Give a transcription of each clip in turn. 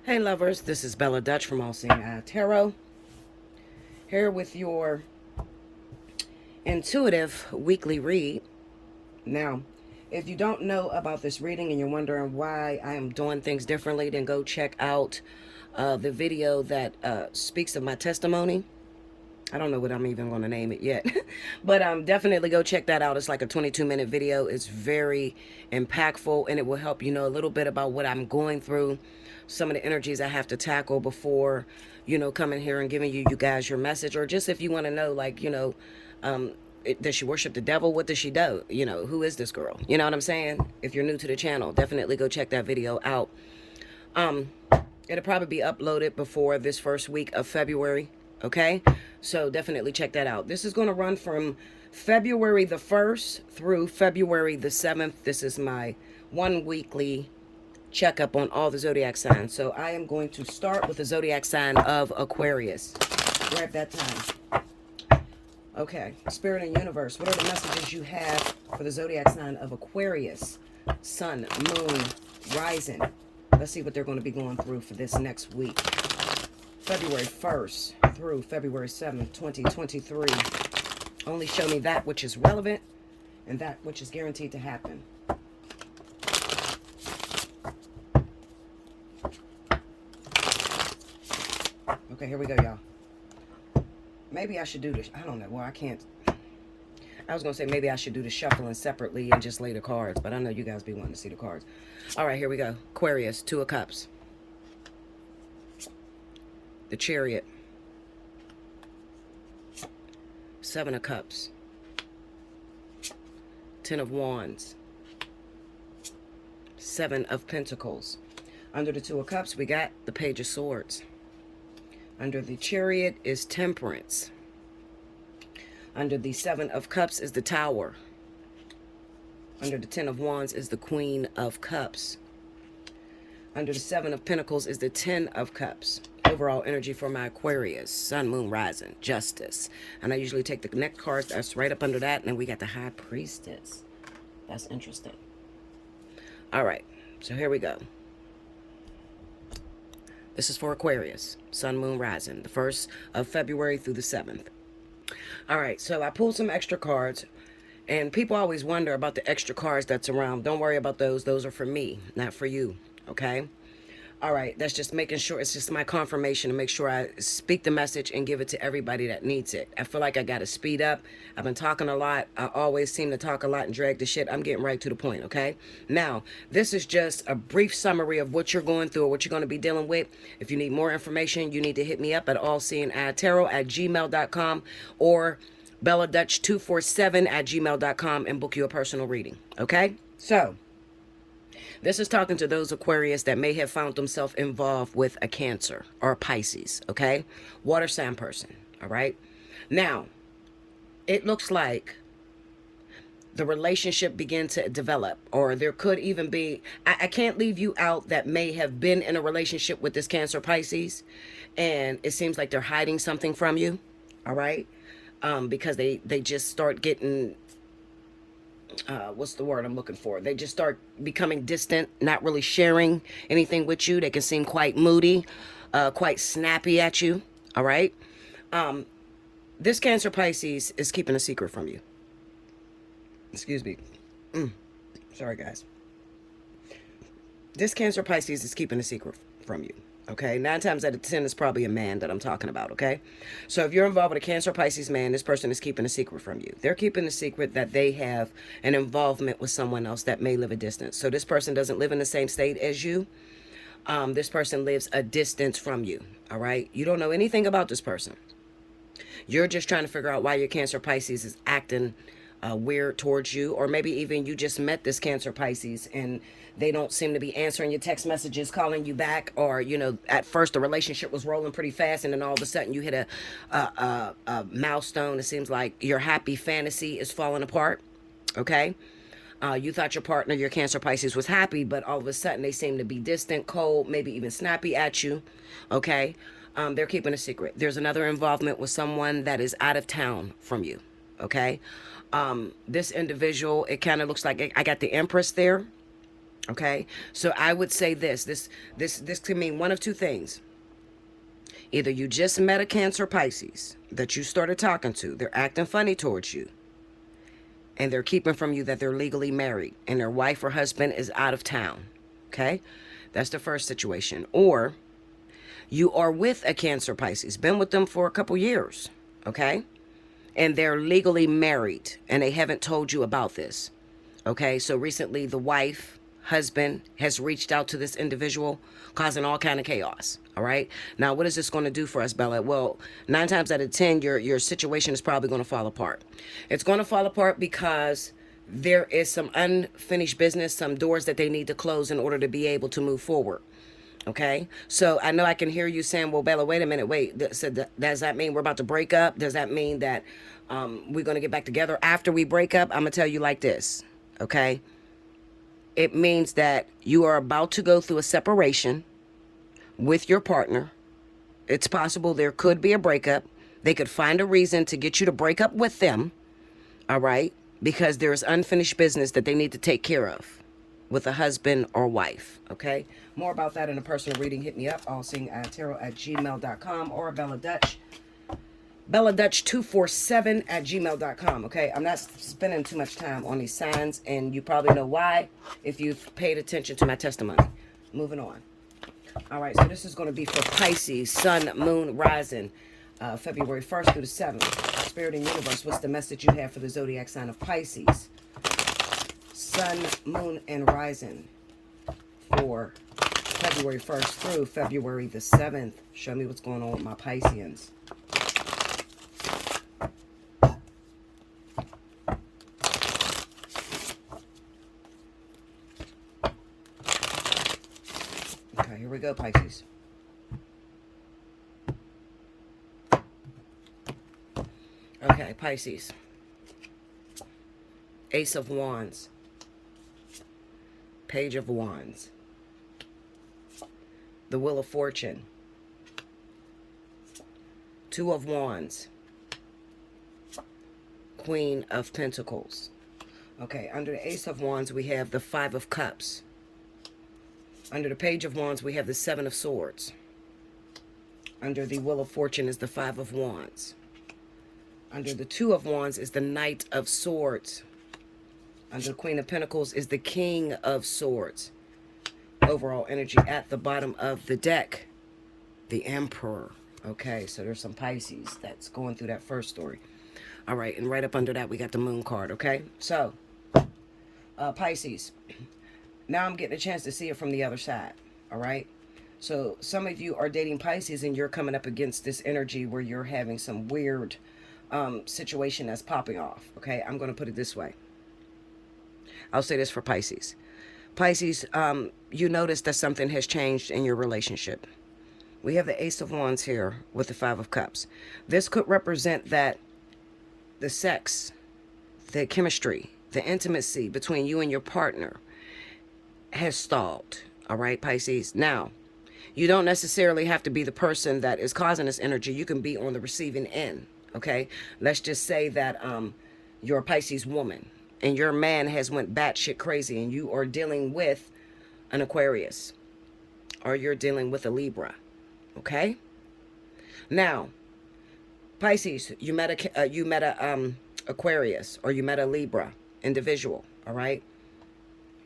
Hey lovers, this is Bella Dutch from Allseeingeyetarot, here with your intuitive weekly read. Now, if you don't know about this reading and you're wondering why I am doing things differently, then go check out the video that speaks of my testimony. I don't know what I'm even going to name it yet, but definitely go check that out. It's like a 22-minute video. It's very impactful, and it will help you know a little bit about what I'm going through, some of the energies I have to tackle before, coming here and giving you guys your message, or just if you want to know, like, does she worship the devil? What does she do? Who is this girl? You know what I'm saying? If you're new to the channel, definitely go check that video out. It'll probably be uploaded before this first week of February. Okay, so definitely check that out. This is going to run from February the 1st through February the 7th. This is my one weekly checkup on all the zodiac signs. So I am going to start with the zodiac sign of Aquarius. Grab that time. Okay, Spirit and Universe, what are the messages you have for the zodiac sign of Aquarius? Sun, Moon, Rising. Let's see what they're going to be going through for this next week. February 1st through February 7th, 2023. Only show me that which is relevant and that which is guaranteed to happen. Okay, here we go, y'all. Maybe I should do this. I don't know. Well, I can't. I was going to say maybe I should do the shuffling separately and just lay the cards, but I know you guys be wanting to see the cards. All right, here we go. Aquarius, Two of Cups. The Chariot. Seven of Cups. Ten of Wands. Seven of Pentacles. Under the Two of Cups, we got the Page of Swords. Under the Chariot is Temperance. Under the Seven of Cups is the Tower. Under the Ten of Wands is the Queen of Cups. Under the Seven of Pentacles is the Ten of Cups. Overall energy for my Aquarius, Sun, Moon, Rising, Justice. And I usually take the next card that's right up under that, and then we got the High Priestess. That's interesting. All right, so here we go. This is for Aquarius, Sun, Moon, Rising, the 1st of February through the 7th. All right, so I pulled some extra cards, and people always wonder about the extra cards that's around. Don't worry about those. Those are for me, not for you, okay? All right, that's just making sure, it's just my confirmation to make sure I speak the message and give it to everybody that needs it. I feel like I got to speed up. I've been talking a lot. I always seem to talk a lot and drag the shit. I'm getting right to the point, okay? Now, this is just a brief summary of what you're going through or what you're going to be dealing with. If you need more information, you need to hit me up at allseeingeyetarot@gmail.com or belladutch247@gmail.com and book you a personal reading, okay? So, this is talking to those Aquarius that may have found themselves involved with a Cancer or a Pisces, okay? Water sign person, all right? Now, it looks like the relationship began to develop, or there could even be, I can't leave you out that may have been in a relationship with this Cancer Pisces, and it seems like they're hiding something from you, all right? Because they just start getting... what's the word I'm looking for? They just start becoming distant, not really sharing anything with you. They can seem quite moody, quite snappy at you. All right. This Cancer Pisces is keeping a secret from you. Excuse me. Sorry, guys. This Cancer Pisces is keeping a secret from you. Okay, 9 times out of 10 is probably a man that I'm talking about, okay? So if you're involved with a Cancer Pisces man, this person is keeping a secret from you. They're keeping a secret that they have an involvement with someone else that may live a distance. So this person doesn't live in the same state as you. This person lives a distance from you, all right? You don't know anything about this person. You're just trying to figure out why your Cancer Pisces is acting weird towards you, or maybe even you just met this Cancer Pisces and they don't seem to be answering your text messages, calling you back, or at first the relationship was rolling pretty fast and then all of a sudden you hit a milestone. It seems like your happy fantasy is falling apart, okay? You thought your partner, your Cancer Pisces, was happy, but all of a sudden they seem to be distant, cold, maybe even snappy at you, okay? They're keeping a secret. There's another involvement with someone that is out of town from you, okay? This individual, it kind of looks like I got the Empress there. Okay, so I would say this can mean one of two things. Either you just met a Cancer Pisces that you started talking to, they're acting funny towards you, and they're keeping from you that they're legally married and their wife or husband is out of town. Okay, that's the first situation. Or you are with a Cancer Pisces, been with them for a couple years, okay, and they're legally married and they haven't told you about this. Okay, so recently the wife, husband has reached out to this individual, causing all kind of chaos. All right, now what is this going to do for us, Bella? Well, 9 times out of 10 your situation is probably going to fall apart. It's going to fall apart because there is some unfinished business, some doors that they need to close in order to be able to move forward. Okay, so I know I can hear you saying, well, Bella, wait a minute, wait, so does that mean we're about to break up? Does that mean that we're going to get back together after we break up? I'm going to tell you like this, okay? It means that you are about to go through a separation with your partner. It's possible there could be a breakup. They could find a reason to get you to break up with them, all right? Because there's unfinished business that they need to take care of with a husband or wife, okay? More about that in a personal reading. Hit me up, allseeingeyetarot@gmail.com, or Bella Dutch, BellaDutch247@gmail.com, okay? I'm not spending too much time on these signs, and you probably know why if you've paid attention to my testimony. Moving on. All right, so this is going to be for Pisces, Sun, Moon, Rising, February 1st through the 7th. Spirit and Universe, what's the message you have for the zodiac sign of Pisces? Sun, Moon, and Rising for February 1st through February the 7th. Show me what's going on with my Pisceans. Okay, here we go, Pisces. Okay, Pisces. Ace of Wands. Page of Wands. The Wheel of Fortune. Two of Wands. Queen of Pentacles. Okay, under the Ace of Wands, we have the Five of Cups. Under the Page of Wands, we have the Seven of Swords. Under the Wheel of Fortune is the Five of Wands. Under the Two of Wands is the Knight of Swords. Under the Queen of Pentacles is the King of Swords. Overall energy at the bottom of the deck, the Emperor. Okay, so there's some Pisces that's going through that first story. All right, and right up under that, we got the Moon card, okay? So, Pisces. Now I'm getting a chance to see it from the other side, all right? So some of you are dating Pisces and you're coming up against this energy where you're having some weird situation that's popping off, okay? I'm going to put it this way. I'll say this for Pisces. Pisces, you notice that something has changed in your relationship. We have the Ace of Wands here with the Five of Cups. This could represent that the sex, the chemistry, the intimacy between you and your partner has stalled, all right, Pisces? Now, you don't necessarily have to be the person that is causing this energy. You can be on the receiving end, okay? Let's just say that you're a Pisces woman and your man has went batshit crazy and you are dealing with an Aquarius or you're dealing with a Libra, okay? Now, Pisces, you met a Aquarius or you met a Libra individual, all right?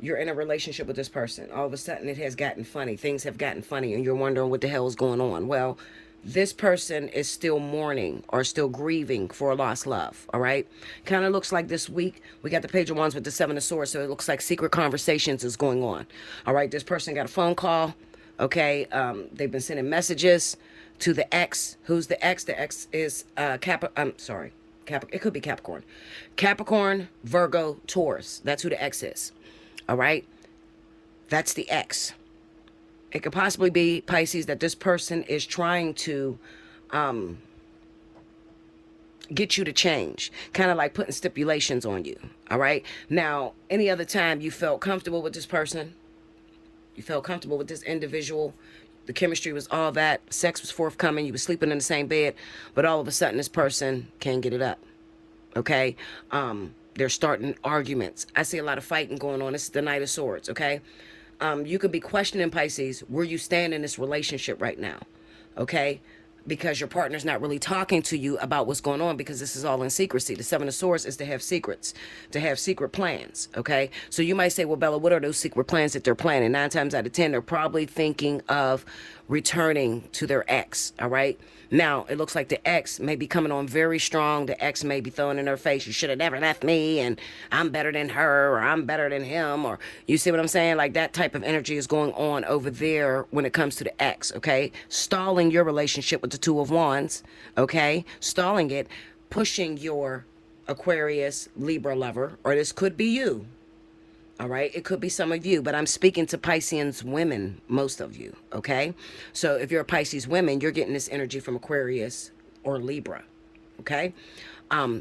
You're in a relationship with this person. All of a sudden, it has gotten funny. Things have gotten funny, and you're wondering what the hell is going on. Well, this person is still mourning or still grieving for a lost love, all right? Kind of looks like this week, we got the Page of Wands with the Seven of Swords, so it looks like secret conversations is going on, all right? This person got a phone call, okay? They've been sending messages to the ex. Who's the ex? The ex is it could be Capricorn. Capricorn, Virgo, Taurus. That's who the ex is. All right, that's the X. It could possibly be, Pisces, that this person is trying to get you to change, kind of like putting stipulations on you. All right, now, any other time you felt comfortable with this person, you felt comfortable with this individual, the chemistry was all that, sex was forthcoming, you were sleeping in the same bed, but all of a sudden this person can't get it up. Okay, they're starting arguments. I see a lot of fighting going on. This is the Knight of Swords, okay? You could be questioning, Pisces, where you stand in this relationship right now, okay? Because your partner's not really talking to you about what's going on, because this is all in secrecy. The Seven of Swords is to have secrets, to have secret plans, okay? So you might say, well, Bella, what are those secret plans that they're planning? 9 times out of 10, they're probably thinking of returning to their ex, all right? Now, it looks like the ex may be coming on very strong. The ex may be throwing in her face, you should have never left me, and I'm better than her, or I'm better than him, or you see what I'm saying? Like, that type of energy is going on over there when it comes to the ex, okay? Stalling your relationship with the Two of Wands, okay? Stalling it, pushing your Aquarius, Libra lover, or this could be you. All right, it could be some of you, but I'm speaking to Pisceans women, most of you, okay? So if you're a Pisces women, you're getting this energy from Aquarius or Libra, okay?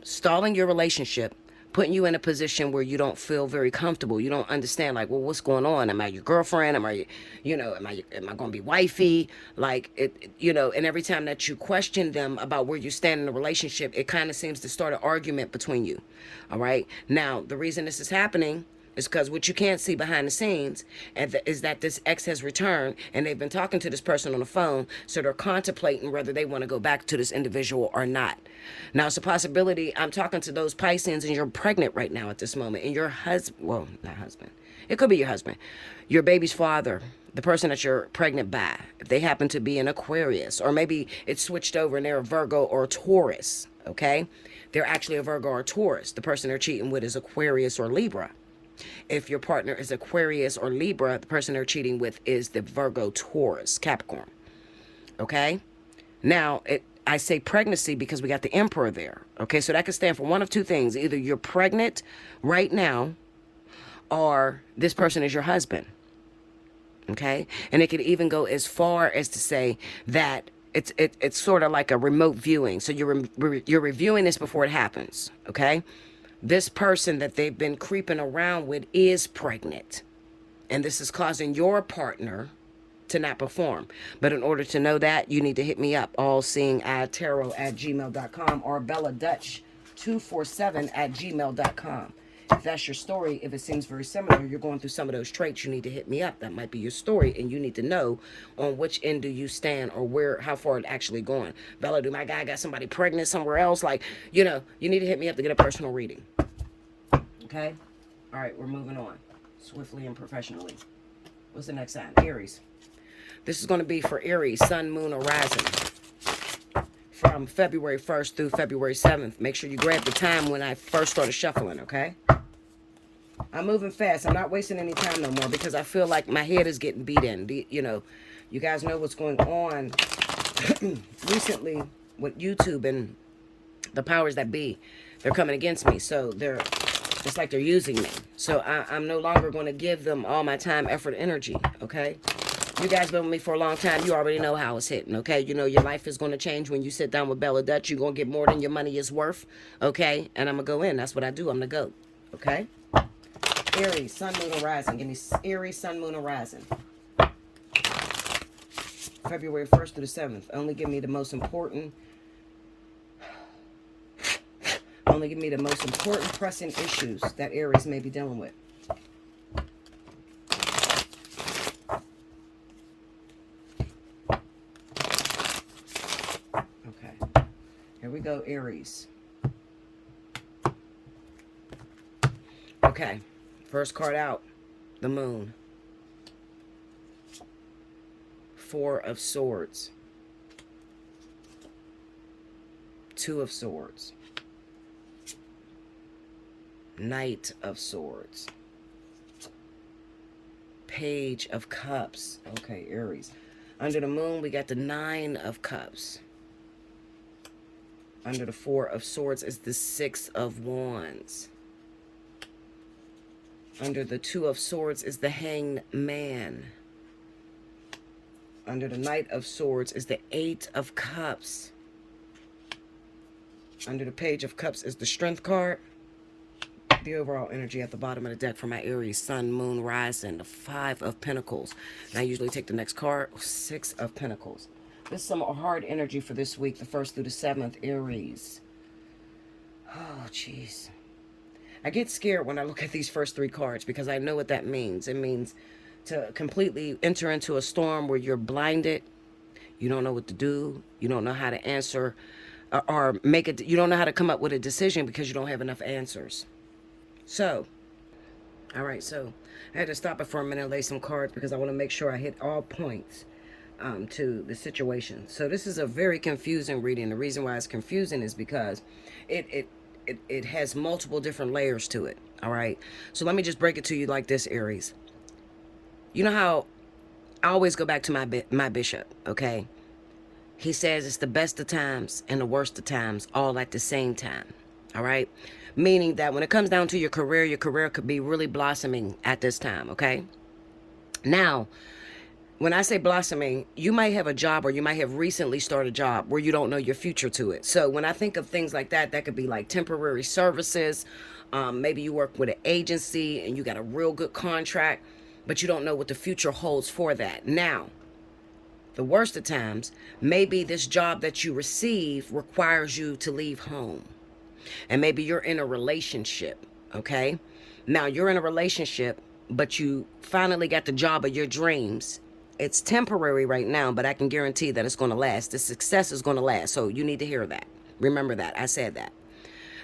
Stalling your relationship, putting you in a position where you don't feel very comfortable. You don't understand, like, well, what's going on? Am I your girlfriend? Am I, am I going to be wifey? Like, and every time that you question them about where you stand in the relationship, it kind of seems to start an argument between you, all right? Now, the reason this is happening is because what you can't see behind the scenes is that this ex has returned, and they've been talking to this person on the phone, so they're contemplating whether they want to go back to this individual or not. Now, it's a possibility. I'm talking to those Pisceans, and you're pregnant right now at this moment, and your husband, well, not husband, it could be your husband, your baby's father, the person that you're pregnant by, if they happen to be an Aquarius, or maybe it's switched over and they're a Virgo or a Taurus, okay? They're actually a Virgo or a Taurus. The person they're cheating with is Aquarius or Libra. If your partner is Aquarius or Libra, the person they're cheating with is the Virgo, Taurus, Capricorn. Okay? Now, I say pregnancy because we got the Emperor there. Okay? So that could stand for one of two things. Either you're pregnant right now, or this person is your husband. Okay? And it could even go as far as to say that it's sort of like a remote viewing. So you're reviewing this before it happens. Okay? This person that they've been creeping around with is pregnant. And this is causing your partner to not perform. But in order to know that, you need to hit me up, allseeingeyetarot@gmail.com or belladutch247@gmail.com. If that's your story, if it seems very similar, you're going through some of those traits, you need to hit me up. That might be your story, and you need to know on which end do you stand, or how far it actually going. Bella, do my guy got somebody pregnant somewhere else? Like, you need to hit me up to get a personal reading. Okay? All right, we're moving on swiftly and professionally. What's the next sign? Aries. This is going to be for Aries, Sun, Moon, or Rising, from February 1st through February 7th. Make sure you grab the time when I first started shuffling, okay? I'm moving fast. I'm not wasting any time no more, because I feel like my head is getting beat in. You guys know what's going on recently with YouTube and the powers that be. They're coming against me. So it's like they're using me. So I'm no longer going to give them all my time, effort, energy, okay? You guys been with me for a long time. You already know how it's hitting, okay? You know your life is going to change when you sit down with Bella Dutch. You're going to get more than your money is worth, okay? And I'm going to go in. That's what I do. I'm the GOAT, okay? Aries, Sun, Moon, or Rising. Give me Aries, Sun, Moon, or Rising. February 1st through the 7th. Only give me the most important pressing issues that Aries may be dealing with. Here we go, Aries. Okay, first card out, the Moon. 4 of Swords. 2 of Swords. Knight of Swords. Page of Cups. Okay, Aries. Under the Moon, we got the 9 of Cups. Under the 4 of Swords is the 6 of Wands. Under the 2 of Swords is the Hanged Man. Under the Knight of Swords is the 8 of Cups. Under the Page of Cups is the Strength card. The overall energy at the bottom of the deck for my Aries, Sun, Moon, Rising, the 5 of Pentacles. And I usually take the next card, 6 of Pentacles. This is some hard energy for this week, the 1st through the 7th, Aries. Oh, jeez. I get scared when I look at these first 3 cards, because I know what that means. It means to completely enter into a storm where you're blinded. You don't know what to do. You don't know how to answer or make it. You don't know how to come up with a decision because you don't have enough answers. So, all right. So I had to stop it for a minute and lay some cards because I want to make sure I hit all points to the situation. So this is a very confusing reading. The reason why it's confusing is because it has multiple different layers to it. All right. So let me just break it to you like this, Aries. You know how I always go back to my bishop, okay? He says it's the best of times and the worst of times all at the same time, all right? Meaning that when it comes down to your career could be really blossoming at this time, okay? Now, when I say blossoming, you might have a job or you might have recently started a job where you don't know your future to it. So when I think of things like that, that could be like temporary services. Maybe you work with an agency and you got a real good contract, but you don't know what the future holds for that. Now, the worst of times, maybe this job that you receive requires you to leave home. And maybe you're in a relationship, okay? Now, you're in a relationship, but you finally got the job of your dreams. It's temporary right now, but I can guarantee that it's going to last. The success is going to last. So you need to hear that. Remember that. I said that.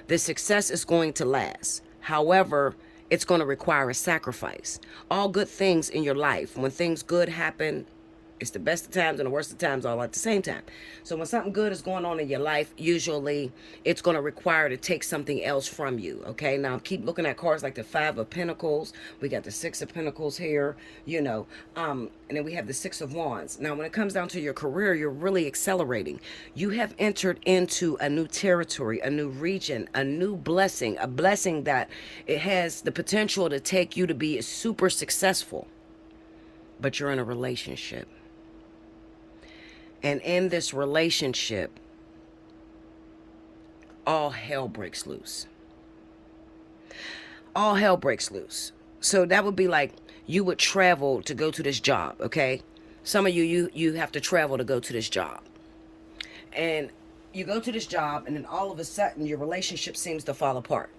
The success is going to last. However, it's going to require a sacrifice. All good things in your life, when things good happen, it's the best of times and the worst of times all at the same time. So when something good is going on in your life, usually it's going to require to take something else from you. Okay, now keep looking at cards like the 5 of Pentacles. We got the 6 of Pentacles here, you know, and then we have the 6 of Wands. Now, when it comes down to your career, you're really accelerating. You have entered into a new territory, a new region, a new blessing, a blessing that it has the potential to take you to be super successful. But you're in a relationship. And in this relationship, all hell breaks loose. All hell breaks loose. So that would be like you would travel to go to this job, okay? Some of you have to travel to go to this job. And you go to this job, and then all of a sudden, your relationship seems to fall apart.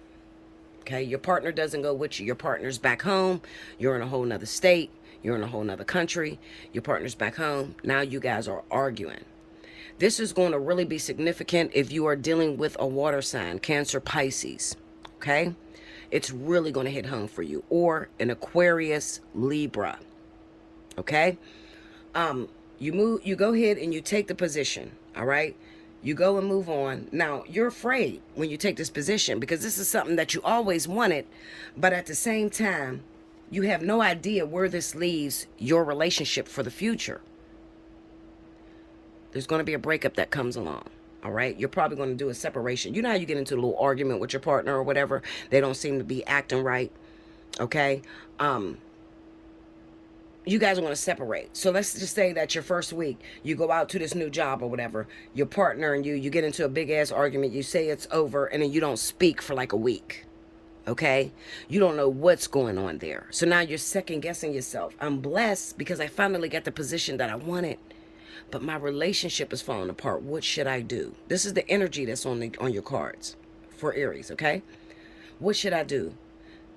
Okay? Your partner doesn't go with you. Your partner's back home. You're in a whole nother state. You're in a whole nother country. Your partner's back home. Now you guys are arguing. This is going to really be significant if you are dealing with a water sign, Cancer, Pisces. Okay? It's really going to hit home for you. Or an Aquarius, Libra. Okay? You go ahead and you take the position. All right? You go and move on. Now, you're afraid when you take this position because this is something that you always wanted, but at the same time, you have no idea where this leaves your relationship for the future. There's going to be a breakup that comes along. All right. You're probably going to do a separation. You know how you get into a little argument with your partner or whatever. They don't seem to be acting right. Okay. You guys are going to separate. So let's just say that your first week, you go out to this new job or whatever. Your partner and you get into a big ass argument. You say it's over and then you don't speak for like a week. Okay, you don't know what's going on there. So now you're second guessing yourself. I'm blessed because I finally got the position that I wanted, but my relationship is falling apart. What should I do? This is the energy that's on your cards for Aries. Okay, what should I do?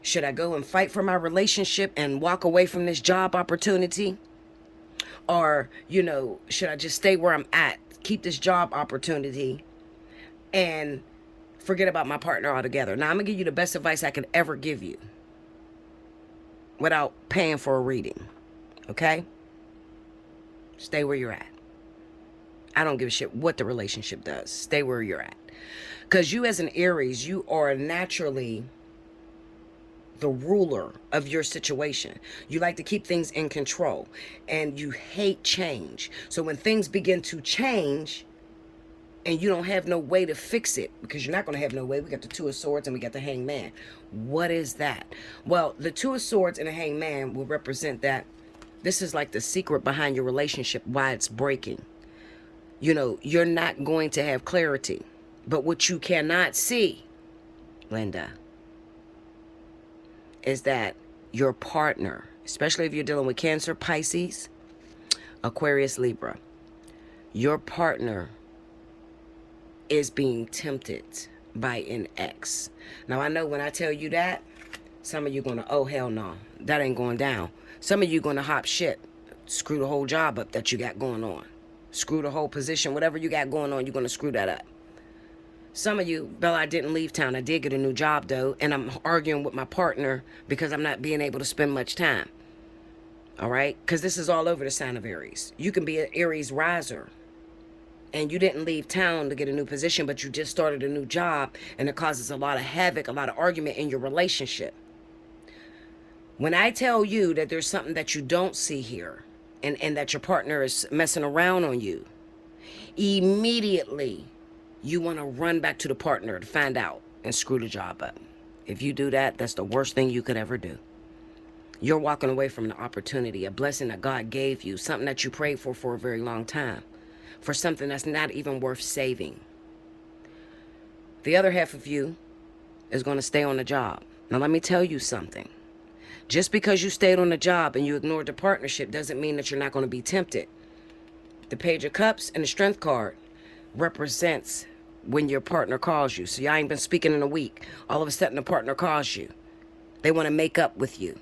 Should I go and fight for my relationship and walk away from this job opportunity, or should I just stay where I'm at, keep this job opportunity, and forget about my partner altogether? Now, I'm going to give you the best advice I could ever give you without paying for a reading. Okay? Stay where you're at. I don't give a shit what the relationship does. Stay where you're at. Because you as an Aries, you are naturally the ruler of your situation. You like to keep things in control. And you hate change. So when things begin to change, and you don't have no way to fix it, because you're not going to have no way. We got the 2 of Swords and we got the Hangman. What is that? Well, the 2 of Swords and the Hangman will represent that this is like the secret behind your relationship, why it's breaking. You're not going to have clarity. But what you cannot see, Linda, is that your partner, especially if you're dealing with Cancer, Pisces, Aquarius, Libra, your partner is being tempted by an ex. Now, I know when I tell you that, Some of you going to, oh, hell no, that ain't going down. Some of you going to hop shit. Screw the whole job up that you got going on. Screw the whole position. Whatever you got going on, you're going to screw that up. Some of you, Bella, I didn't leave town. I did get a new job, though, and I'm arguing with my partner because I'm not being able to spend much time. All right? Because this is all over the sign of Aries. You can be an Aries riser, and you didn't leave town to get a new position, but you just started a new job, and it causes a lot of havoc, a lot of argument in your relationship. When I tell you that there's something that you don't see here, and that your partner is messing around on you, immediately you want to run back to the partner to find out and screw the job up. If you do that, that's the worst thing you could ever do. You're walking away from an opportunity, a blessing that God gave you, something that you prayed for a very long time, for something that's not even worth saving. The other half of you is going to stay on the job. Now, let me tell you something. Just because you stayed on the job and you ignored the partnership doesn't mean that you're not going to be tempted. The Page of Cups and the Strength card represents when your partner calls you. So y'all ain't been speaking in a week. All of a sudden the partner calls you. They want to make up with you.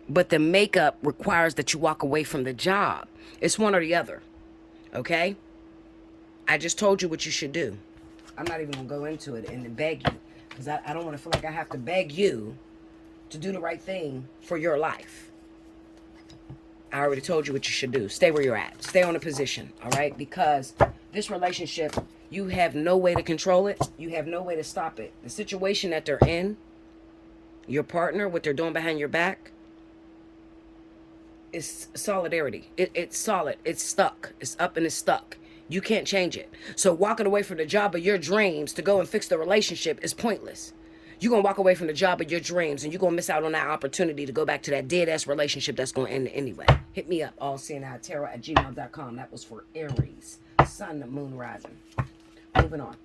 But the makeup requires that you walk away from the job. It's one or the other. Okay? I just told you what you should do. I'm not even going to go into it and beg you. Because I don't want to feel like I have to beg you to do the right thing for your life. I already told you what you should do. Stay where you're at. Stay on a position, all right? Because this relationship, you have no way to control it. You have no way to stop it. The situation that they're in, your partner, what they're doing behind your back, is solidarity. It's solid. It's stuck. It's up and it's stuck. You can't change it. So walking away from the job of your dreams to go and fix the relationship is pointless. You're going to walk away from the job of your dreams, and you're going to miss out on that opportunity to go back to that dead-ass relationship that's going to end anyway. Hit me up, allseeingeyetarot@gmail.com. That was for Aries, Sun, Moon, Rising. Moving on.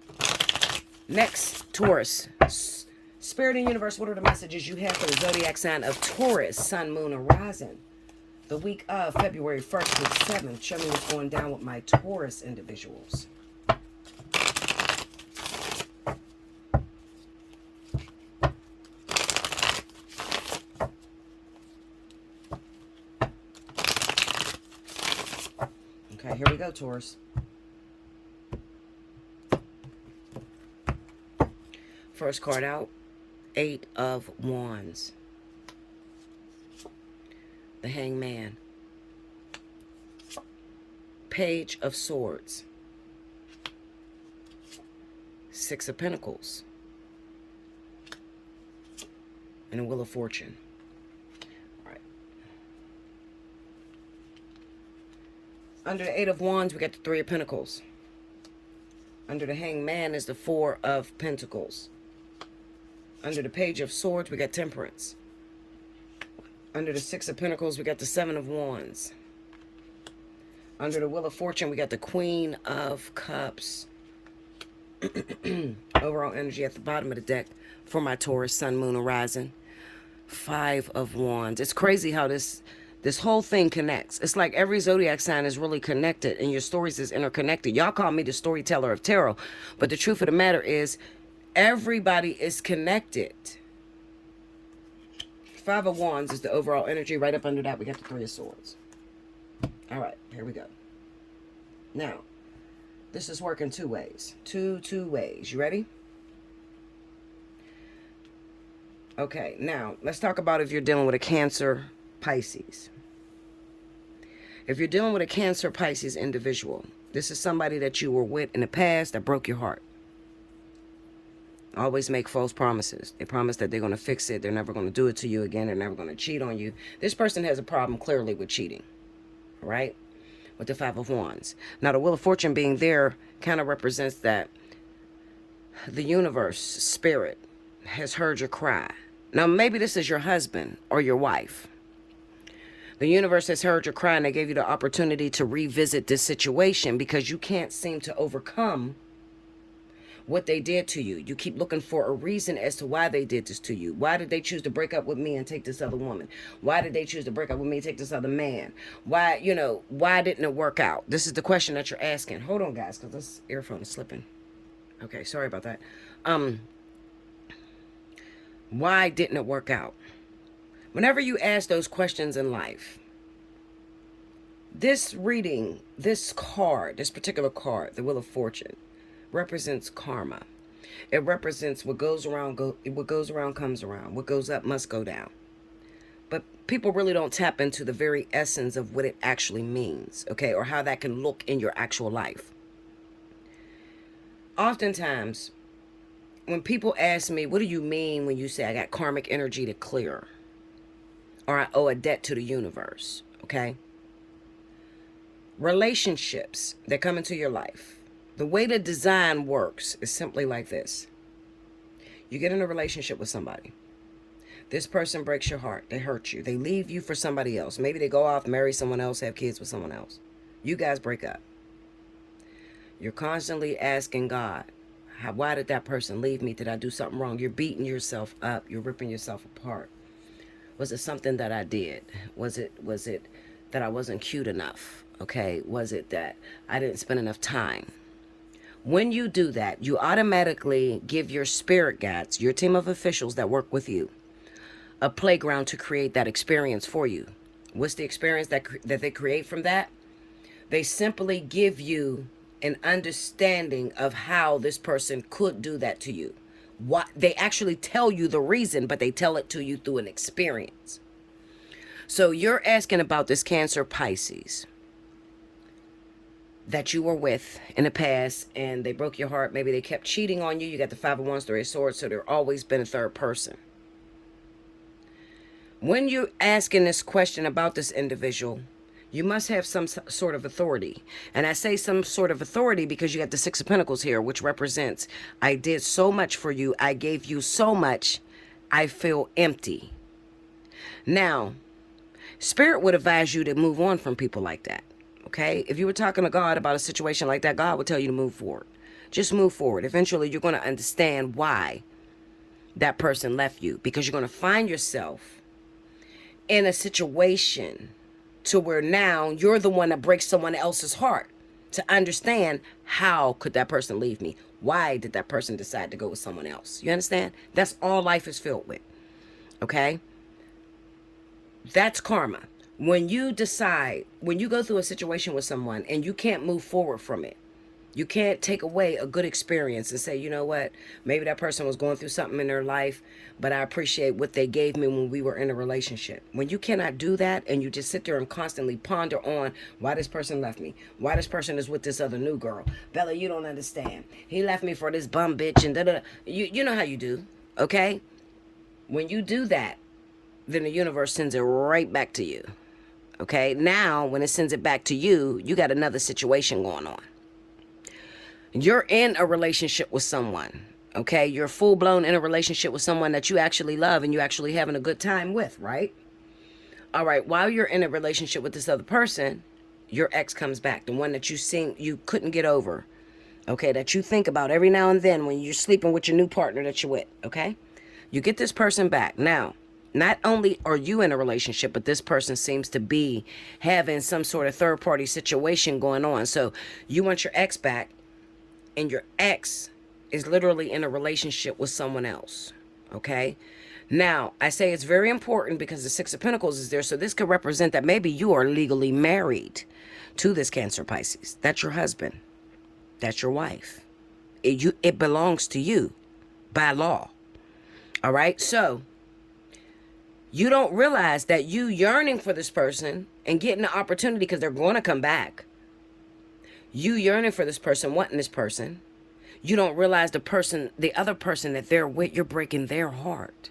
Next, Taurus. Spirit and Universe, what are the messages you have for the zodiac sign of Taurus, Sun, Moon, and Rising? The week of Feb.1 to 7th. Show me what's going down with my Taurus individuals. Okay, here we go, Taurus. First card out, 8 of Wands. The Hangman. Page of Swords. 6 of Pentacles. And a Wheel of Fortune. Under the 8 of Wands, we got the 3 of Pentacles. Under the Hangman is the 4 of Pentacles. Under the Page of Swords, we got Temperance. Under the 6 of Pentacles, we got the 7 of Wands. Under the Wheel of Fortune, we got the Queen of Cups. Overall energy at the bottom of the deck for my Taurus, Sun, Moon, and Rising. 5 of Wands. It's crazy how this whole thing connects. It's like every zodiac sign is really connected, and your stories is interconnected. Y'all call me the storyteller of tarot, but the truth of the matter is everybody is connected. 5 of Wands is the overall energy. Right up under that, we got the 3 of Swords. All right, here we go. Now, this is working 2 ways. Two ways. You ready? Okay, now, let's talk about if you're dealing with a Cancer, Pisces. If you're dealing with a Cancer, Pisces individual, this is somebody that you were with in the past that broke your heart. Always make false promises. They promise that they're going to fix it. They're never going to do it to you again. They're never going to cheat on you. This person has a problem clearly with cheating, right? With the 5 of Wands. Now, the Wheel of Fortune being there kind of represents that the universe, spirit, has heard your cry. Now, maybe this is your husband or your wife. The universe has heard your cry, and they gave you the opportunity to revisit this situation because you can't seem to overcome what they did to you. You keep looking for a reason as to why they did this to you. Why did they choose to break up with me and take this other woman? Why did they choose to break up with me and take this other man? Why, why didn't it work out? This is the question that you're asking. Hold on, guys, because this earphone is slipping. Okay, sorry about that. Why didn't it work out? Whenever you ask those questions in life, this reading, this card, this particular card, the Wheel of Fortune, represents karma. It represents what goes around, what goes around comes around. What goes up must go down. But people really don't tap into the very essence of what it actually means, okay, or how that can look in your actual life. Oftentimes, when people ask me, what do you mean when you say I got karmic energy to clear? Or I owe a debt to the universe, okay? Relationships that come into your life. The way the design works is simply like this. You get in a relationship with somebody. This person breaks your heart. They hurt you. They leave you for somebody else. Maybe they go off, marry someone else, have kids with someone else. You guys break up. You're constantly asking God, why did that person leave me? Did I do something wrong? You're beating yourself up. You're ripping yourself apart. Was it something that I did? Was it that I wasn't cute enough? Okay. Was it that I didn't spend enough time? When you do that, you automatically give your spirit guides, your team of officials that work with you, a playground to create that experience for you. What's the experience that they create from that? They simply give you an understanding of how this person could do that to you. What they actually tell you the reason, but they tell it to you through an experience. So you're asking about this Cancer Pisces that you were with in the past, and they broke your heart. Maybe they kept cheating on you. You got the Five of Wands, Three of Swords, so there's always been a third person. When you're asking this question about this individual, you must have some sort of authority. And I say some sort of authority because you got the Six of Pentacles here, which represents, I did so much for you. I gave you so much. I feel empty. Now, Spirit would advise you to move on from people like that. Okay? If you were talking to God about a situation like that, God would tell you to move forward. Just move forward. Eventually, you're going to understand why that person left you. Because you're going to find yourself in a situation to where now you're the one that breaks someone else's heart, to understand how could that person leave me? Why did that person decide to go with someone else? You understand? That's all life is filled with. Okay? That's karma. When you decide, when you go through a situation with someone and you can't move forward from it, you can't take away a good experience and say, you know what, maybe that person was going through something in their life, but I appreciate what they gave me when we were in a relationship. When you cannot do that and you just sit there and constantly ponder on why this person left me, why this person is with this other new girl. Bella, you don't understand. He left me for this bum bitch and da-da-da. You know how you do, okay? When you do that, then the universe sends it right back to you, okay? Now, when it sends it back to you, you got another situation going on. You're in a relationship with someone, okay? You're full-blown in a relationship with someone that you actually love and you actually having a good time with, right? All right, while you're in a relationship with this other person, your ex comes back, the one that you couldn't get over, okay, that you think about every now and then when you're sleeping with your new partner that you're with, okay? You get this person back. Now, not only are you in a relationship, but this person seems to be having some sort of third-party situation going on. So you want your ex back, and your ex is literally in a relationship with someone else, okay? Now, I say it's very important because the Six of Pentacles is there, so this could represent that maybe you are legally married to this Cancer Pisces. That's your husband. That's your wife. It belongs to you by law, all right? So you don't realize that you yearning for this person and getting the opportunity because they're going to come back. You yearning for this person, wanting this person. You don't realize the other person that they're with, you're breaking their heart.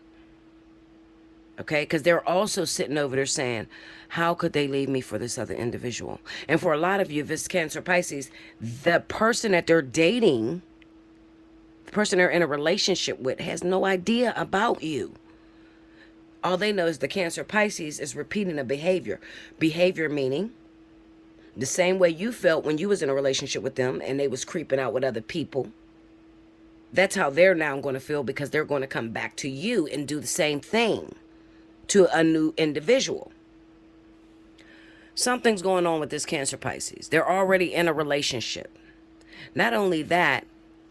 Okay? Because they're also sitting over there saying, how could they leave me for this other individual? And for a lot of you, if it's Cancer Pisces, the person that they're dating, the person they're in a relationship with, has no idea about you. All they know is the Cancer Pisces is repeating a behavior. Behavior meaning the same way you felt when you was in a relationship with them and they was creeping out with other people. That's how they're now going to feel, because they're going to come back to you and do the same thing to a new individual. Something's going on with this Cancer Pisces. They're already in a relationship. Not only that,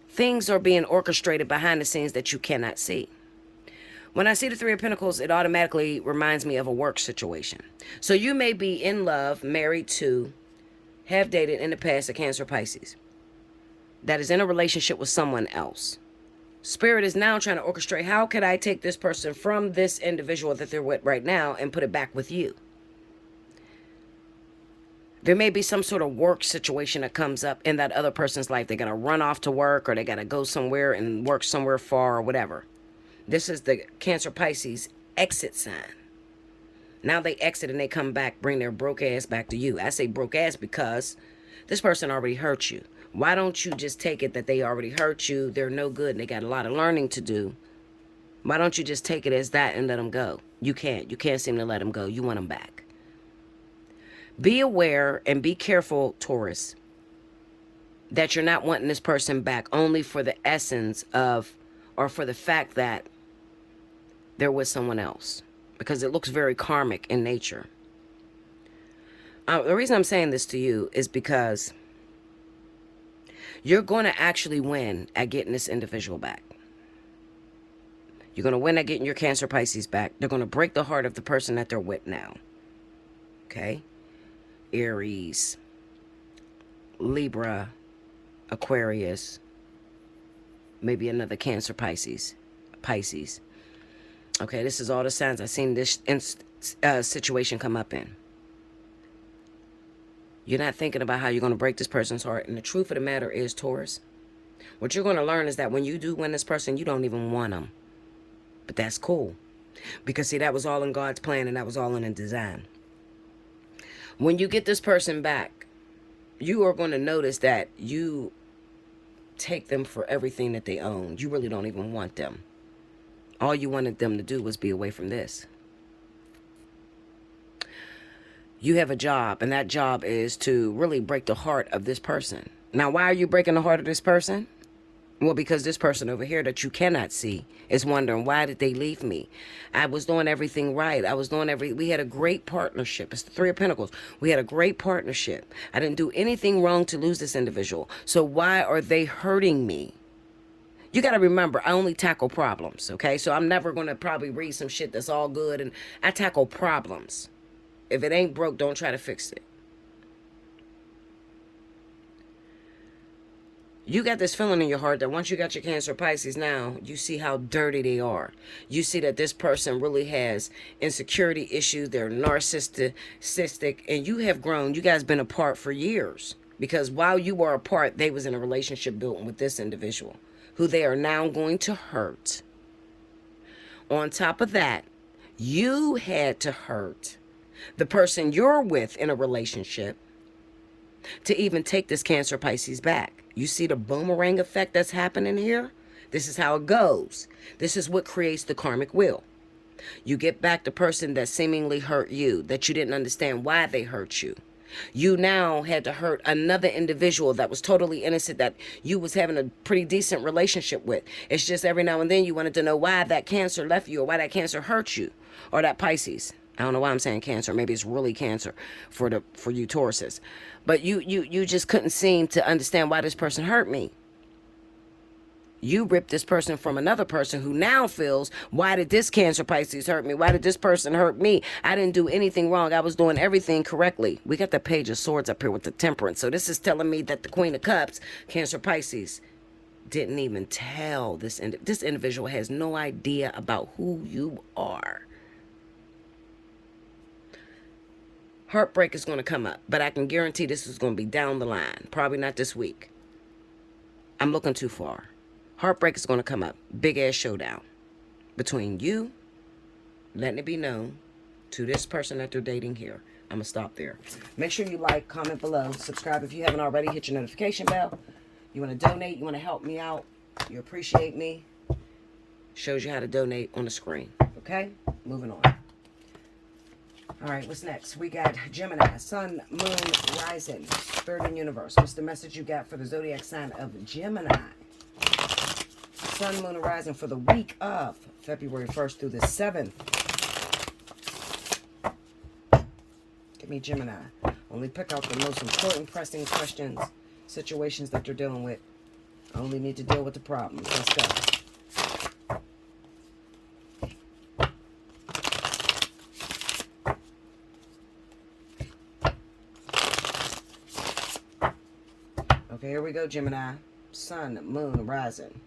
things are being orchestrated behind the scenes that you cannot see. When I see the Three of Pentacles, it automatically reminds me of a work situation. So you may be in love, married to, have dated in the past a Cancer, Pisces that is in a relationship with someone else. Spirit is now trying to orchestrate, how could I take this person from this individual that they're with right now and put it back with you? There may be some sort of work situation that comes up in that other person's life. They're going to run off to work, or they got to go somewhere and work somewhere far or whatever. This is the Cancer Pisces exit sign. Now they exit and they come back, bring their broke ass back to you. I say broke ass because this person already hurt you. Why don't you just take it that they already hurt you? They're no good and they got a lot of learning to do. Why don't you just take it as that and let them go? You can't. You can't seem to let them go. You want them back. Be aware and be careful, Taurus, that you're not wanting this person back only for the essence of, or for the fact that they're with someone else, because it looks very karmic in nature. The reason I'm saying this to you is because you're going to actually win at getting this individual back. You're going to win at getting your Cancer, Pisces back. They're going to break the heart of the person that they're with now. Okay? Aries, Libra, Aquarius, maybe another Cancer, Pisces. Okay, this is all the signs I've seen this situation come up in. You're not thinking about how you're going to break this person's heart. And the truth of the matter is, Taurus, what you're going to learn is that when you do win this person, you don't even want them. But that's cool. Because, see, that was all in God's plan and that was all in a design. When you get this person back, you are going to notice that you take them for everything that they own. You really don't even want them. All you wanted them to do was be away from this. You have a job, and that job is to really break the heart of this person. Now, why are you breaking the heart of this person? Well, because this person over here that you cannot see is wondering, why did they leave me? I was doing everything right. We had a great partnership. It's the Three of Pentacles. We had a great partnership. I didn't do anything wrong to lose this individual. So why are they hurting me? You got to remember, I only tackle problems, okay? So I'm never going to probably read some shit that's all good, and I tackle problems. If it ain't broke, don't try to fix it. You got this feeling in your heart that once you got your Cancer, Pisces now, you see how dirty they are. You see that this person really has insecurity issues. They're narcissistic, and you have grown. You guys been apart for years, because while you were apart, they was in a relationship built with this individual who they are now going to hurt. On top of that, you had to hurt the person you're with in a relationship to even take this Cancer, Pisces back. You see the boomerang effect that's happening here? This is how it goes. This is what creates the karmic wheel. You get back the person that seemingly hurt you, that you didn't understand why they hurt you. You now had to hurt another individual that was totally innocent, that you was having a pretty decent relationship with. It's just every now and then you wanted to know why that Cancer left you, or why that Cancer hurt you, or that Pisces. I don't know why I'm saying Cancer. Maybe it's really Cancer for you Tauruses. But you just couldn't seem to understand why this person hurt me. You ripped this person from another person who now feels, why did this Cancer, Pisces hurt me? Why did this person hurt me? I didn't do anything wrong. I was doing everything correctly. We got the Page of Swords up here with the Temperance. So this is telling me that the Queen of Cups, Cancer, Pisces, didn't even tell this individual has no idea about who you are. Heartbreak is going to come up, but I can guarantee this is going to be down the line. Probably not this week. I'm looking too far. Heartbreak is going to come up. Big ass showdown between you, letting it be known to this person that they're dating here. I'm going to stop there. Make sure you like, comment below, subscribe if you haven't already. Hit your notification bell. You want to donate, you want to help me out, you appreciate me. Shows you how to donate on the screen. Okay? Moving on. All right, what's next? We got Gemini, Sun, Moon, Rising, third in universe. What's the message you got for the zodiac sign of Gemini? Sun, Moon, and Rising for the week of February 1st through the 7th. Give me Gemini. Only pick out the most important, pressing questions, situations that you're dealing with. I only need to deal with the problems. Let's go. Okay, here we go, Gemini. Sun, moon, rising.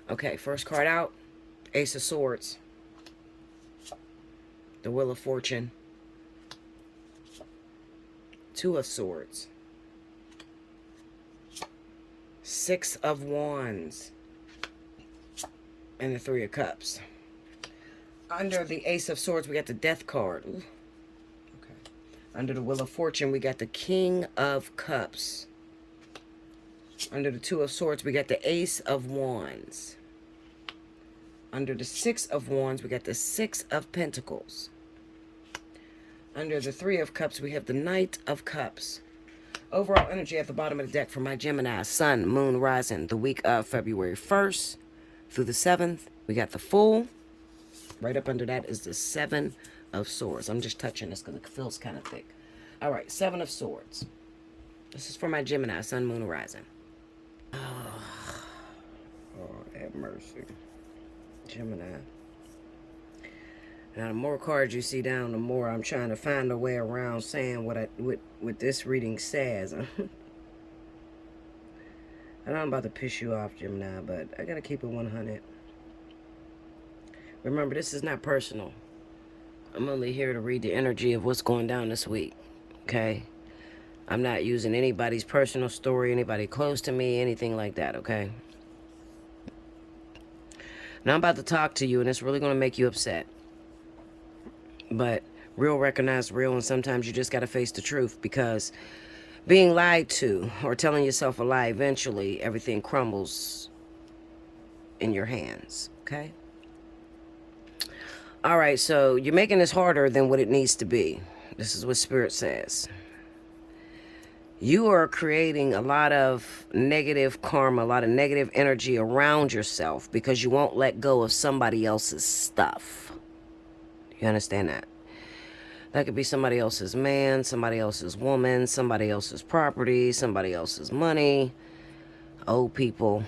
Okay, first card out. Ace of Swords. The Wheel of Fortune. Two of Swords. Six of Wands. And the Three of Cups. Under the Ace of Swords, we got the Death card. Ooh. Okay. Under the Wheel of Fortune, we got the King of Cups. Under the Two of Swords, we got the Ace of Wands. Under the Six of Wands, we got the Six of Pentacles. Under the Three of Cups, we have the Knight of Cups. Overall energy at the bottom of the deck for my Gemini, Sun, Moon, Rising, the week of February 1st through the 7th. We got the Fool. Right up under that is the Seven of Swords. I'm just touching this because it feels kind of thick. All right, Seven of Swords. This is for my Gemini, Sun, Moon, Rising. Oh, have mercy. Gemini. Now, the more cards you see down, the more I'm trying to find a way around saying what this reading says. I know I'm about to piss you off, Gemini, but I gotta keep it 100. Remember, this is not personal. I'm only here to read the energy of what's going down this week, okay? I'm not using anybody's personal story, anybody close to me, anything like that, okay? Now, I'm about to talk to you, and it's really going to make you upset. But real recognize real, and sometimes you just got to face the truth, because being lied to or telling yourself a lie, eventually everything crumbles in your hands, okay? All right, so you're making this harder than what it needs to be. This is what Spirit says. You are creating a lot of negative karma, a lot of negative energy around yourself because you won't let go of somebody else's stuff. You understand that? That could be somebody else's man, somebody else's woman, somebody else's property, somebody else's money, old people.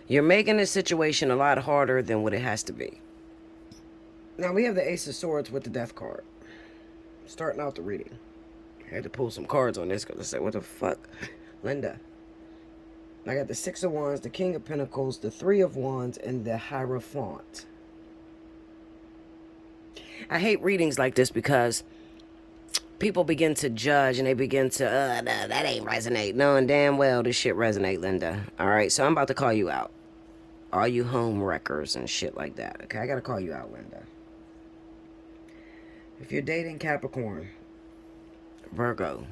You're making this situation a lot harder than what it has to be. Now, we have the Ace of Swords with the Death card. Starting out the reading. I had to pull some cards on this because I said, what the fuck? Linda. I got the Six of Wands, the King of Pentacles, the Three of Wands, and the Hierophant. I hate readings like this because people begin to judge and they begin to, no, that ain't resonate. Knowing damn well this shit resonate, Linda. All right, so I'm about to call you out. All you home wreckers and shit like that. Okay, I got to call you out, Linda. If you're dating Capricorn, Virgo,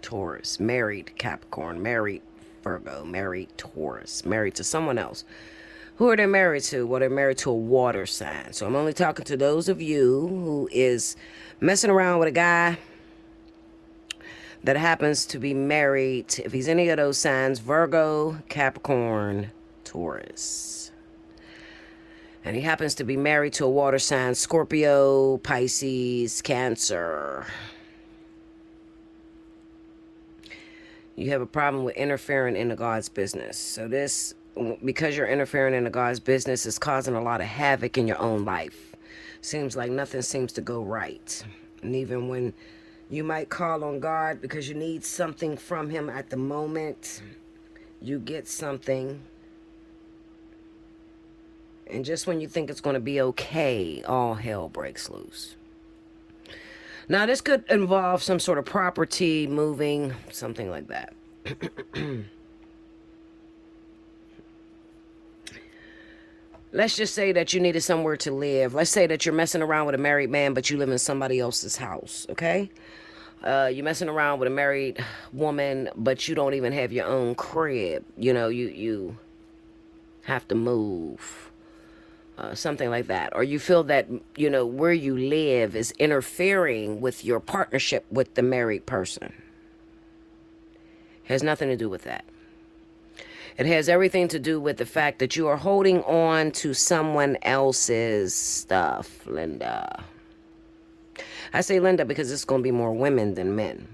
Taurus, married Capricorn, married Virgo, married Taurus, married to someone else. Who are they married to? Well, they're married to a water sign. So I'm only talking to those of you who is messing around with a guy that happens to be married, if he's any of those signs, Virgo, Capricorn, Taurus. And he happens to be married to a water sign, Scorpio, Pisces, Cancer. You have a problem with interfering into God's business. So this, because you're interfering into God's business, is causing a lot of havoc in your own life. Seems like nothing seems to go right. And even when you might call on God because you need something from him at the moment, you get something. And just when you think it's going to be okay, all hell breaks loose. Now, this could involve some sort of property, moving, something like that. Let's just say that you needed somewhere to live. Let's say that you're messing around with a married man, but you live in somebody else's house, okay? You're messing around with a married woman, but you don't even have your own crib. You know, you have to move. Something like that. Or you feel that, you know, where you live is interfering with your partnership with the married person. Has nothing to do with that. It has everything to do with the fact that you are holding on to someone else's stuff, Linda. I say Linda because it's going to be more women than men.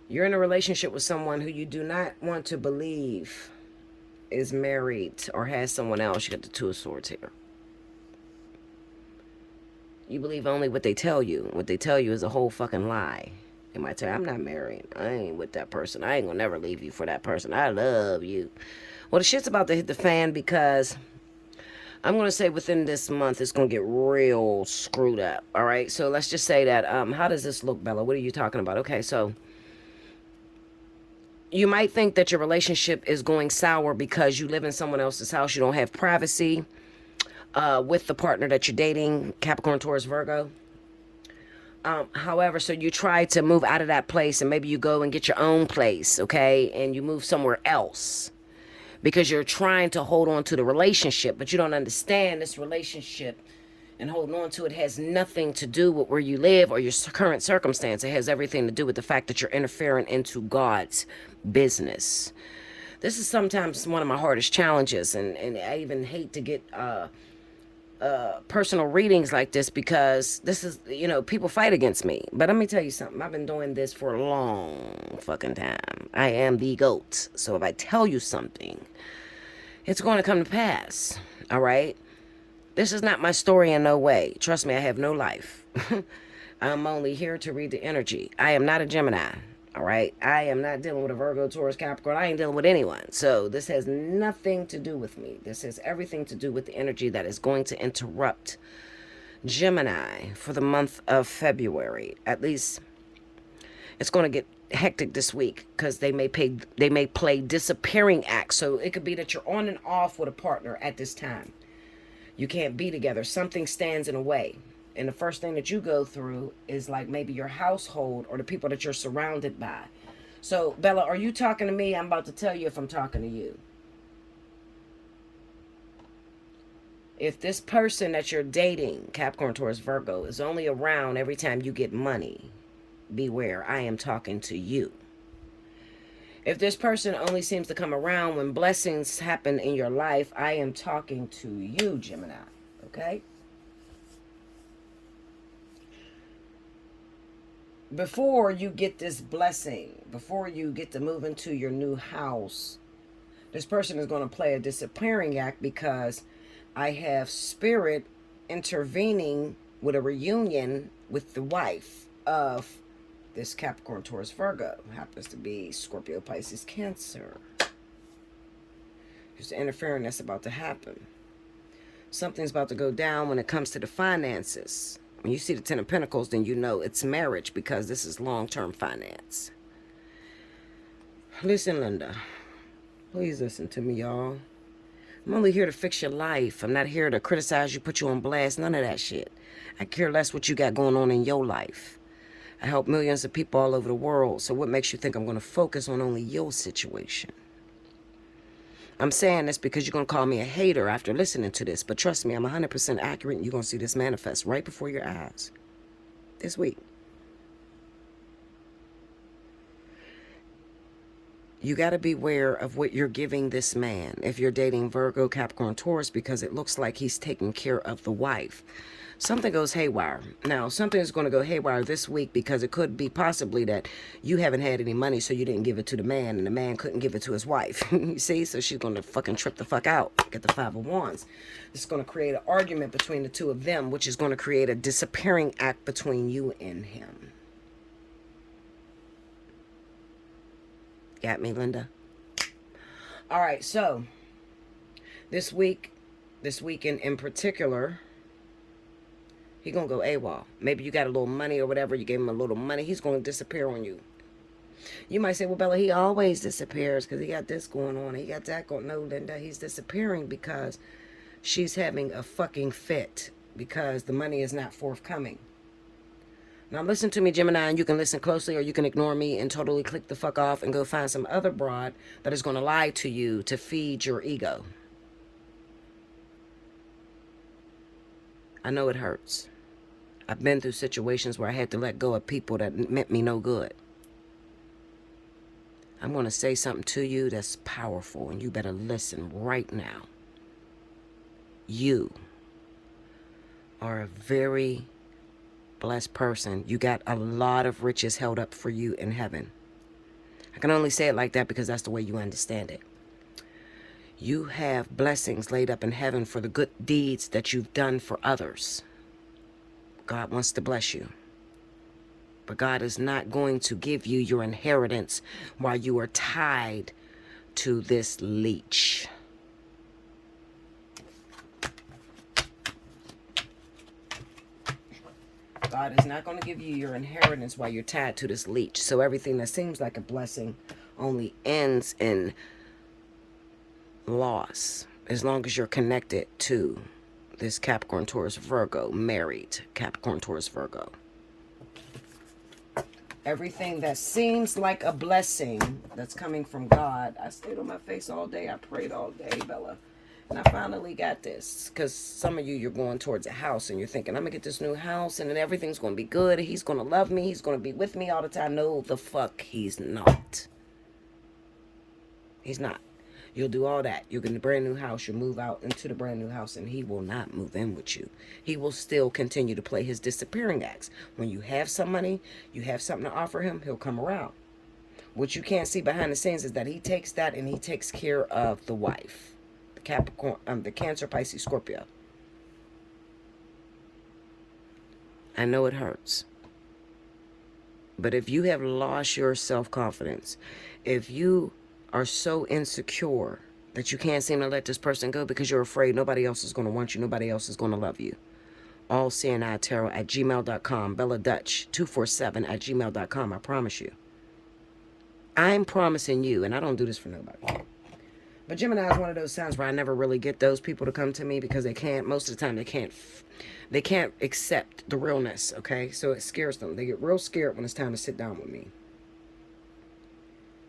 You're in a relationship with someone who you do not want to believe is married or has someone else. You got the Two of Swords here. You believe only what they tell you. What they tell you is a whole fucking lie. They might say, I'm not married. I ain't with that person. I ain't gonna never leave you for that person. I love you. Well, the shit's about to hit the fan because I'm going to say within this month it's going to get real screwed up. All right. So let's just say that. How does this look, Bella? What are you talking about? Okay. So you might think that your relationship is going sour because you live in someone else's house. You don't have privacy with the partner that you're dating, Capricorn, Taurus, Virgo. However, so you try to move out of that place and maybe you go and get your own place, okay? And you move somewhere else because you're trying to hold on to the relationship, but you don't understand this relationship and holding on to it has nothing to do with where you live or your current circumstance. It has everything to do with the fact that you're interfering into God's business. This is sometimes one of my hardest challenges, and I even hate to get personal readings like this because this is, you know, people fight against me. But let me tell you something. I've been doing this for a long fucking time. I am the GOAT. So if I tell you something, it's going to come to pass. All right? This is not my story in no way. Trust me, I have no life. I'm only here to read the energy. I am not a Gemini. All right? I am not dealing with a Virgo, Taurus, Capricorn. I ain't dealing with anyone. So this has nothing to do with me. This has everything to do with the energy that is going to interrupt Gemini for the month of February. At least it's going to get hectic this week because they may play disappearing acts. So it could be that you're on and off with a partner at this time. You can't be together. Something stands in the way. And the first thing that you go through is like maybe your household or the people that you're surrounded by. So, Bella, are you talking to me? I'm about to tell you if I'm talking to you. If this person that you're dating, Capricorn, Taurus, Virgo, is only around every time you get money, beware, I am talking to you. If this person only seems to come around when blessings happen in your life, I am talking to you, Gemini. Okay? Before you get this blessing, before you get to move into your new house, this person is going to play a disappearing act because I have spirit intervening with a reunion with the wife of this Capricorn, Taurus, Virgo. Happens to be Scorpio, Pisces, Cancer. There's interfering that's about to happen. Something's about to go down when it comes to the finances. When you see the Ten of Pentacles, then you know it's marriage because this is long-term finance. Listen, Linda. Please listen to me, y'all. I'm only here to fix your life. I'm not here to criticize you, put you on blast, none of that shit. I care less what you got going on in your life. I help millions of people all over the world, so what makes you think I'm going to focus on only your situation? I'm saying this because you're going to call me a hater after listening to this, but trust me, I'm 100% accurate, and you're going to see this manifest right before your eyes this week. You got to beware of what you're giving this man if you're dating Virgo, Capricorn, Taurus, because it looks like he's taking care of the wife. Something goes haywire. Now, something is going to go haywire this week because it could be possibly that you haven't had any money, so you didn't give it to the man, and the man couldn't give it to his wife. You see? So she's going to fucking trip the fuck out. Get the Five of Wands. This is going to create an argument between the two of them, which is going to create a disappearing act between you and him. Got me, Linda? All right, so this weekend in particular, he's going to go AWOL. Maybe you got a little money or whatever. You gave him a little money. He's going to disappear on you. You might say, well, Bella, he always disappears because he got this going on. He got that going on. No, Linda, he's disappearing because she's having a fucking fit because the money is not forthcoming. Now, listen to me, Gemini, and you can listen closely or you can ignore me and totally click the fuck off and go find some other broad that is going to lie to you to feed your ego. I know it hurts. I've been through situations where I had to let go of people that meant me no good. I'm going to say something to you that's powerful, and you better listen right now. You are a very blessed person. You got a lot of riches held up for you in heaven. I can only say it like that because that's the way you understand it. You have blessings laid up in heaven for the good deeds that you've done for others. God wants to bless you. But God is not going to give you your inheritance while you are tied to this leech. God is not going to give you your inheritance while you're tied to this leech. So everything that seems like a blessing only ends in loss as long as you're connected to this Capricorn, Taurus, Virgo, married Capricorn, Taurus, Virgo. Everything that seems like a blessing that's coming from God. I stayed on my face all day. I prayed all day, Bella. And I finally got this. Because some of you, you're going towards a house and you're thinking, I'm going to get this new house and then everything's going to be good. He's going to love me. He's going to be with me all the time. No, the fuck he's not. He's not. You'll do all that. You'll get a brand new house. You'll move out into the brand new house and he will not move in with you. He will still continue to play his disappearing acts. When you have some money, you have something to offer him, he'll come around. What you can't see behind the scenes is that he takes that and he takes care of the wife. The Capricorn, the Cancer, Pisces, Scorpio. I know it hurts. But if you have lost your self-confidence, if you are so insecure that you can't seem to let this person go because you're afraid nobody else is going to want you, nobody else is going to love you. Allseeingeyetarot@gmail.com, BellaDutch247@gmail.com. I promise you. I'm promising you, and I don't do this for nobody. But Gemini is one of those signs where I never really get those people to come to me because they can't, most of the time they can't accept the realness, okay? So it scares them. They get real scared when it's time to sit down with me.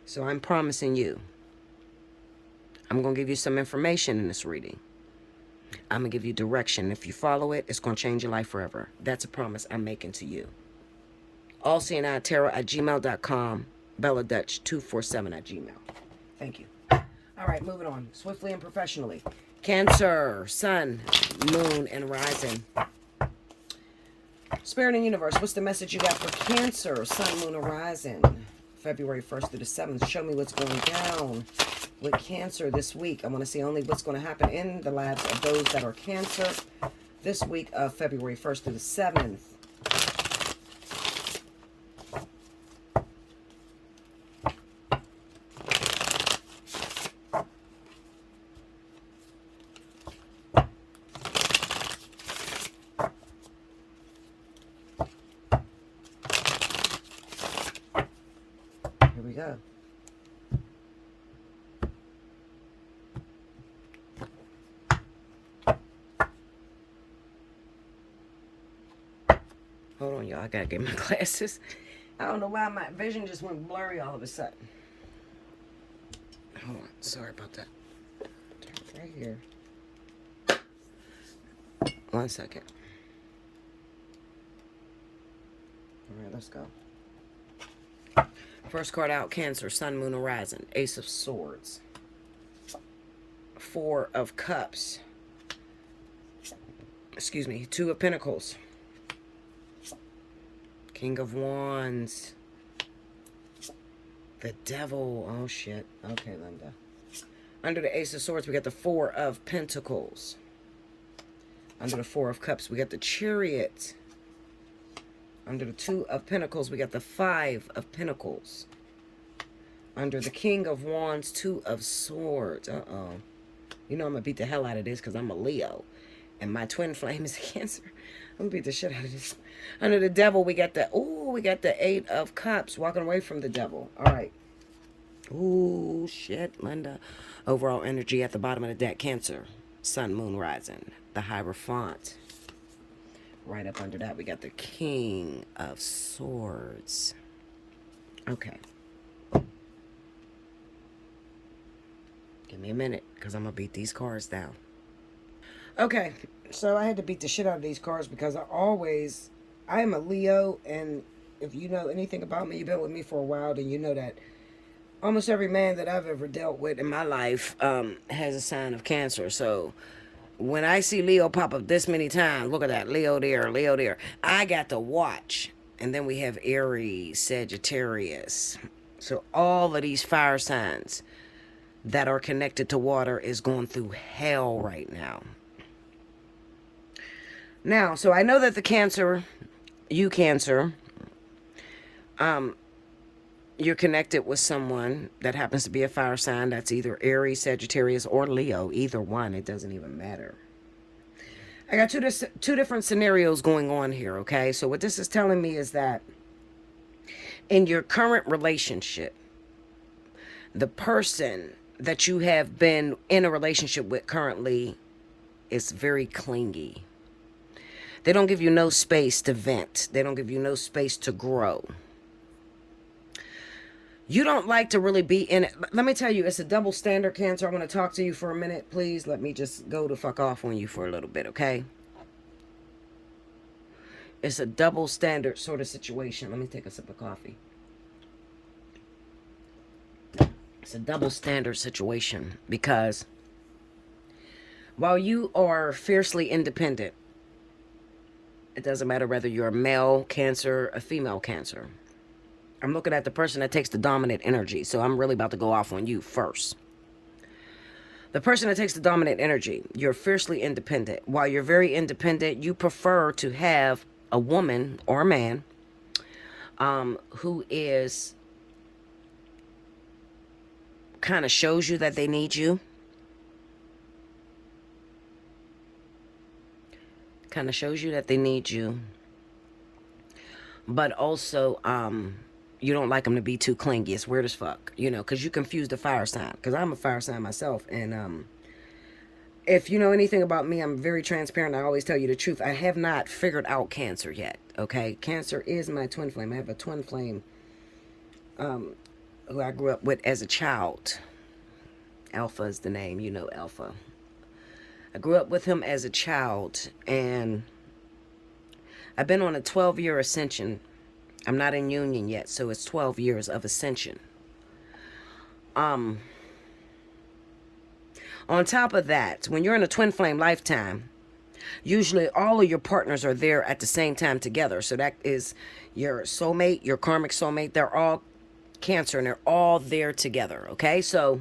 So I'm promising you, I'm going to give you some information in this reading. I'm going to give you direction. If you follow it, it's going to change your life forever. That's a promise I'm making to you. Allseeingeyetarot@gmail.com, BellaDutch247@gmail. Thank you. All right, moving on. Swiftly and professionally. Cancer, Sun, Moon, and Rising. Spirit and Universe, what's the message you got for Cancer, Sun, Moon, and Rising? February 1st through the 7th. Show me what's going down with Cancer this week. I want to see only what's going to happen in the lives of those that are Cancer this week of February 1st through the 7th. Here we go. Hold on, y'all. I gotta get my glasses. I don't know why my vision just went blurry all of a sudden. Hold on. Sorry about that. Turn it right here. 1 second. All right, let's go. First card out, Cancer, Sun, Moon, and Rising. Ace of Swords. 4 of Cups. Excuse me, 2 of Pentacles. King of Wands. The Devil. Oh, shit. Okay, Linda. Under the Ace of Swords, we got the 4 of Pentacles. Under the 4 of Cups, we got the Chariot. Under the 2 of Pentacles, we got the 5 of Pentacles. Under the King of Wands, 2 of Swords. Uh-oh. You know I'm going to beat the hell out of this because I'm a Leo. And my twin flame is a Cancer. I'm going to beat the shit out of this. Under the Devil, we got the, we got the 8 of Cups. Walking away from the Devil. All right. Ooh, shit, Linda. Overall energy at the bottom of the deck, Cancer. Sun, Moon, Rising. The Hierophant. Right up under that, we got the King of Swords. Okay. Give me a minute, because I'm going to beat these cards down. Okay, so I had to beat the shit out of these cards because I am a Leo, and if you know anything about me, you've been with me for a while, then you know that almost every man that I've ever dealt with in my life has a sign of Cancer. So when I see Leo pop up this many times, look at that, Leo there, I got to watch. And then we have Aries, Sagittarius. So all of these fire signs that are connected to water is going through hell right now. Now, so I know that the Cancer, you Cancer, you're connected with someone that happens to be a fire sign. That's either Aries, Sagittarius, or Leo. Either one. It doesn't even matter. I got two different scenarios going on here, okay? So what this is telling me is that in your current relationship, the person that you have been in a relationship with currently is very clingy. They don't give you no space to vent. They don't give you no space to grow. You don't like to really be in it. Let me tell you, it's a double standard, Cancer. I want to talk to you for a minute. Please let me just go the fuck off on you for a little bit, okay? It's a double standard sort of situation. Let me take a sip of coffee. It's a double standard situation because while you are fiercely independent, it doesn't matter whether you're a male Cancer, a female Cancer. I'm looking at the person that takes the dominant energy, so I'm really about to go off on you first. The person that takes the dominant energy, you're fiercely independent. While you're very independent, you prefer to have a woman or a man who is kind of shows you that they need you. Kind of shows you that they need you. But also, you don't like them to be too clingy. It's weird as fuck, you know, because you confuse the fire sign. Because I'm a fire sign myself. And if you know anything about me, I'm very transparent. I always tell you the truth. I have not figured out Cancer yet, okay? Cancer is my twin flame. I have a twin flame who I grew up with as a child. Alpha is the name, you know, Alpha. I grew up with him as a child. And I've been on a 12-year ascension. I'm not in union yet, so it's 12 years of ascension. On top of that, when you're in a twin flame lifetime, usually all of your partners are there at the same time together. So that is your soulmate, your karmic soulmate. They're all Cancer and they're all there together, okay? So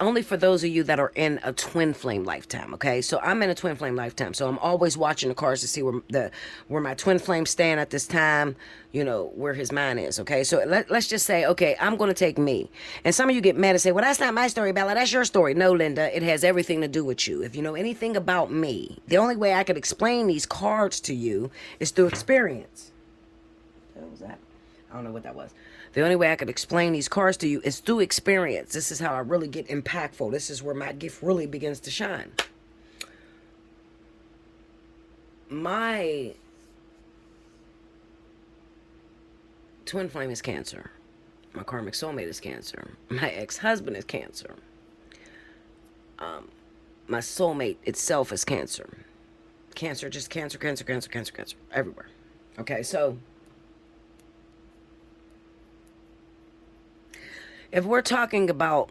only for those of you that are in a twin flame lifetime, okay? So I'm in a twin flame lifetime, so I'm always watching the cards to see where my twin flames stand at this time, you know, where his mind is, okay? So let's just say, okay, I'm going to take me. And some of you get mad and say, well, that's not my story, Bella. That's your story. No, Linda, it has everything to do with you. If you know anything about me, the only way I could explain these cards to you is through experience. What was that? I don't know what that was. The only way I could explain these cards to you is through experience. This is how I really get impactful. This is where my gift really begins to shine. My twin flame is Cancer. My karmic soulmate is Cancer. My ex-husband is Cancer. My soulmate itself is Cancer. Cancer, just Cancer, Cancer, Cancer, Cancer, Cancer. Everywhere. Okay, so if we're talking about,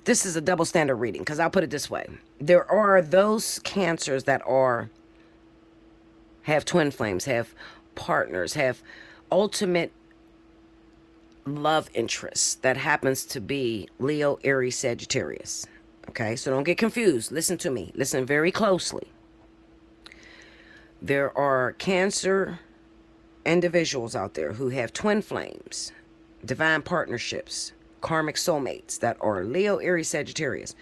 this is a double standard reading, because I'll put it this way. There are those Cancers that have twin flames, have partners, have ultimate love interests that happens to be Leo, Aries, Sagittarius. Okay, so don't get confused. Listen to me. Listen very closely. There are Cancer individuals out there who have twin flames, divine partnerships, karmic soulmates that are Leo, Aries, Sagittarius.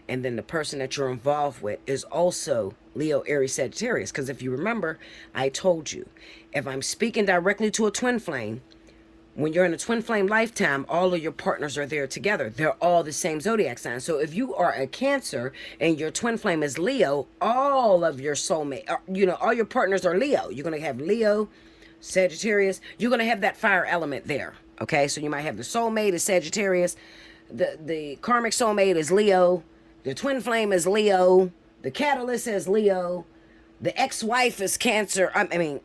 And then the person that you're involved with is also Leo, Aries, Sagittarius. Because if you remember, I told you, if I'm speaking directly to a twin flame, when you're in a twin flame lifetime, all of your partners are there together. They're all the same zodiac sign. So if you are a Cancer and your twin flame is Leo, all of your soulmate, all your partners are Leo. You're going to have Leo, Sagittarius. You're going to have that fire element there. Okay, so you might have the soulmate is Sagittarius, the karmic soulmate is Leo, the twin flame is Leo, the catalyst is Leo, the ex-wife is Cancer,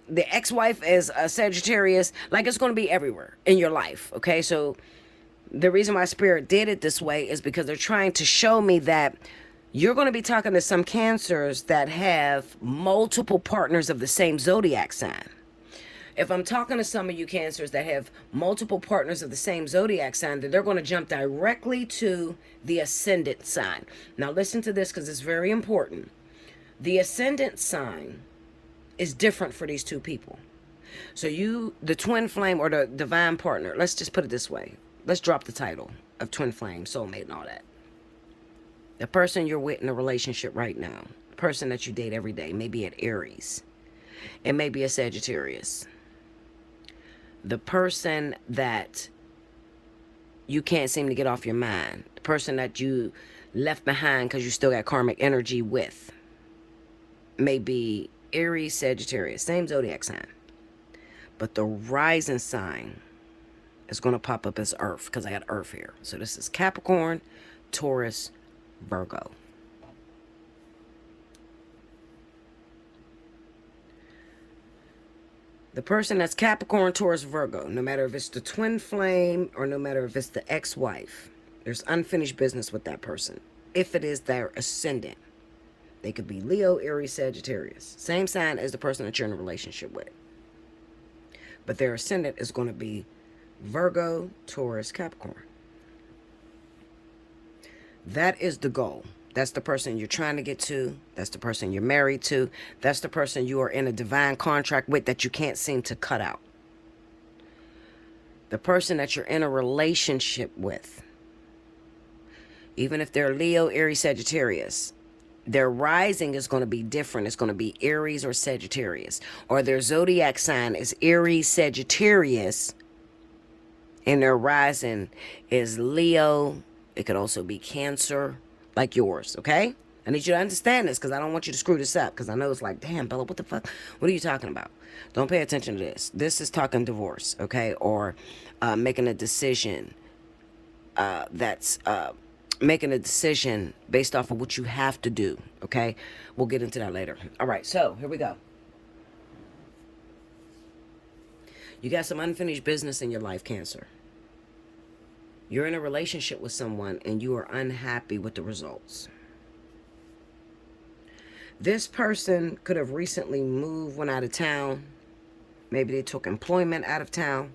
the ex-wife is Sagittarius. Like, it's going to be everywhere in your life, okay? So the reason why Spirit did it this way is because they're trying to show me that you're going to be talking to some Cancers that have multiple partners of the same zodiac sign. If I'm talking to some of you Cancers that have multiple partners of the same zodiac sign, then they're going to jump directly to the ascendant sign. Now listen to this, because it's very important. The ascendant sign is different for these two people. So you, the twin flame or the divine partner, let's just put it this way. Let's drop the title of twin flame, soulmate, and all that. The person you're with in a relationship right now, the person that you date every day, maybe at Aries. It may be a Sagittarius. The person that you can't seem to get off your mind. The person that you left behind because you still got karmic energy with. Maybe Aries, Sagittarius, same zodiac sign. But the rising sign is going to pop up as Earth because I got Earth here. So this is Capricorn, Taurus, Virgo. The person that's Capricorn, Taurus, Virgo, no matter if it's the twin flame or no matter if it's the ex-wife, there's unfinished business with that person. If it is their ascendant, they could be Leo, Aries, Sagittarius. Same sign as the person that you're in a relationship with. But their ascendant is going to be Virgo, Taurus, Capricorn. That is the goal. That's the person you're trying to get to. That's the person you're married to. That's the person you are in a divine contract with that you can't seem to cut out. The person that you're in a relationship with, even if they're Leo, Aries, Sagittarius, their rising is going to be different. It's going to be Aries or Sagittarius. Or their zodiac sign is Aries, Sagittarius, and their rising is Leo. It could also be Cancer, like yours, okay? I need you to understand this because I don't want you to screw this up because I know it's like, damn, Bella, what the fuck? What are you talking about? Don't pay attention to this. This is talking divorce, okay? Or making a decision making a decision based off of what you have to do, okay? We'll get into that later. All right, so here we go. You got some unfinished business in your life, Cancer. You're in a relationship with someone and you are unhappy with the results. This person could have recently moved, went out of town. Maybe they took employment out of town.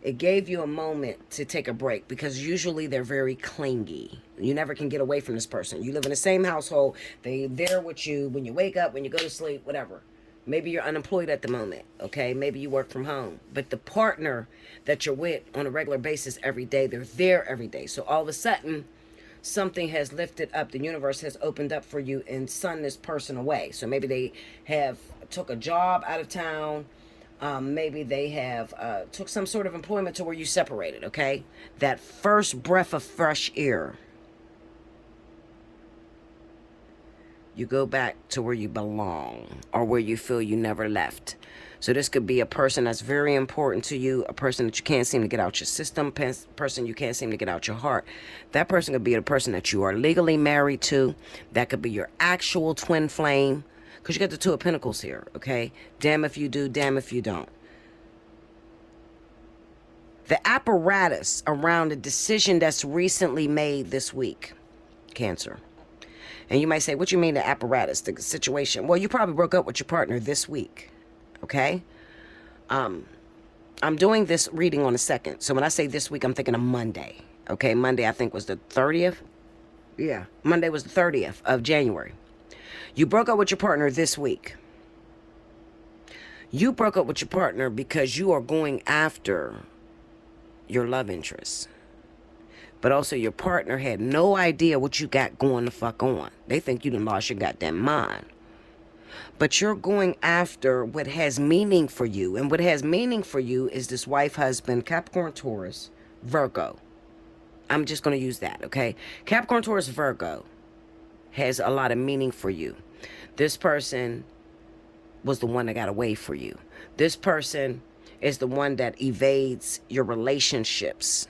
It gave you a moment to take a break because usually they're very clingy. You never can get away from this person. You live in the same household. They're there with you when you wake up, when you go to sleep, whatever. Maybe you're unemployed at the moment, okay? Maybe you work from home. But the partner that you're with on a regular basis every day, they're there every day. So all of a sudden, something has lifted up. The universe has opened up for you and sent this person away. So maybe they have took a job out of town. Maybe they have took some sort of employment to where you separated, okay? That first breath of fresh air. You go back to where you belong or where you feel you never left. So this could be a person that's very important to you, a person that you can't seem to get out your system, person you can't seem to get out your heart. That person could be a person that you are legally married to. That could be your actual twin flame. Because you got the Two of Pentacles here, okay? Damn if you do, damn if you don't. The apparatus around the decision that's recently made this week, Cancer. And you might say, what you mean the apparatus, the situation? Well, you probably broke up with your partner this week, okay? I'm doing this reading on the 2nd. So when I say this week, I'm thinking of Monday, okay? Monday, I think, was the 30th. Yeah, Monday was the 30th of January. You broke up with your partner this week. You broke up with your partner because you are going after your love interest. But also your partner had no idea what you got going the fuck on. They think you done lost your goddamn mind. But you're going after what has meaning for you. And what has meaning for you is this wife, husband, Capricorn, Taurus, Virgo. I'm just going to use that, okay? Capricorn, Taurus, Virgo has a lot of meaning for you. This person was the one that got away for you. This person is the one that evades your relationships.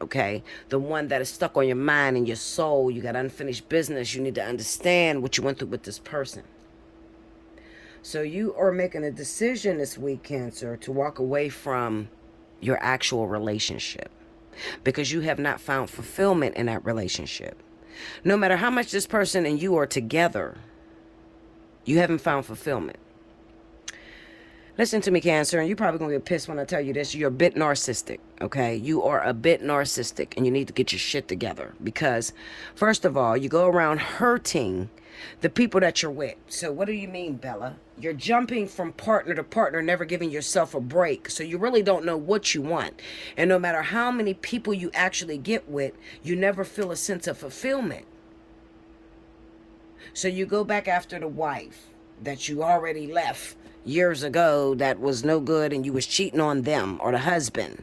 Okay, the one that is stuck on your mind and your soul. You got unfinished business. You need to understand what you went through with this person. So you are making a decision this week, Cancer, to walk away from your actual relationship because you have not found fulfillment in that relationship. No matter how much this person and you are together, you haven't found fulfillment. Listen to me, Cancer, and you're probably going to get pissed when I tell you this. You're a bit narcissistic, okay? You are a bit narcissistic, and you need to get your shit together. Because, first of all, you go around hurting the people that you're with. So what do you mean, Bella? You're jumping from partner to partner, never giving yourself a break. So you really don't know what you want. And no matter how many people you actually get with, you never feel a sense of fulfillment. So you go back after the wife that you already left years ago that was no good, and you was cheating on them, or the husband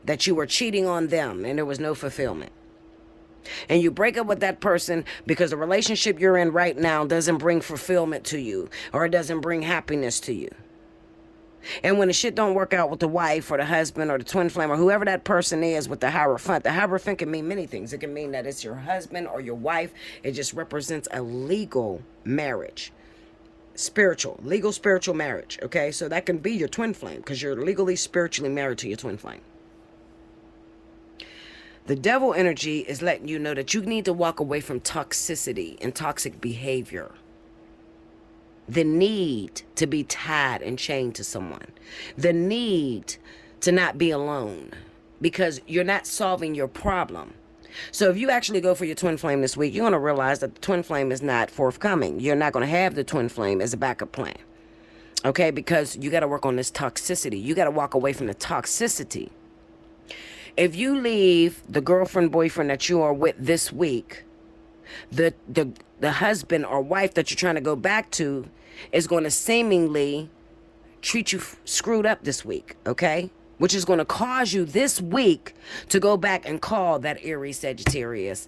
that you were cheating on them and there was no fulfillment. And you break up with that person because the relationship you're in right now doesn't bring fulfillment to you, or it doesn't bring happiness to you. And when the shit don't work out with the wife or the husband or the twin flame or whoever that person is with the Hierophant can mean many things. It can mean that it's your husband or your wife. It just represents a legal marriage. Legal spiritual marriage, okay? So that can be your twin flame because you're legally, spiritually married to your twin flame. The devil energy is letting you know that you need to walk away from toxicity and toxic behavior. The need to be tied and chained to someone. The need to not be alone because you're not solving your problem. So if you actually go for your twin flame this week, you're going to realize that the twin flame is not forthcoming. You're not going to have the twin flame as a backup plan. Okay, because you got to work on this toxicity. You got to walk away from the toxicity. If you leave the girlfriend, boyfriend that you are with this week, the husband or wife that you're trying to go back to is going to seemingly treat you screwed up this week, okay? Which is going to cause you this week to go back and call that Aries, Sagittarius,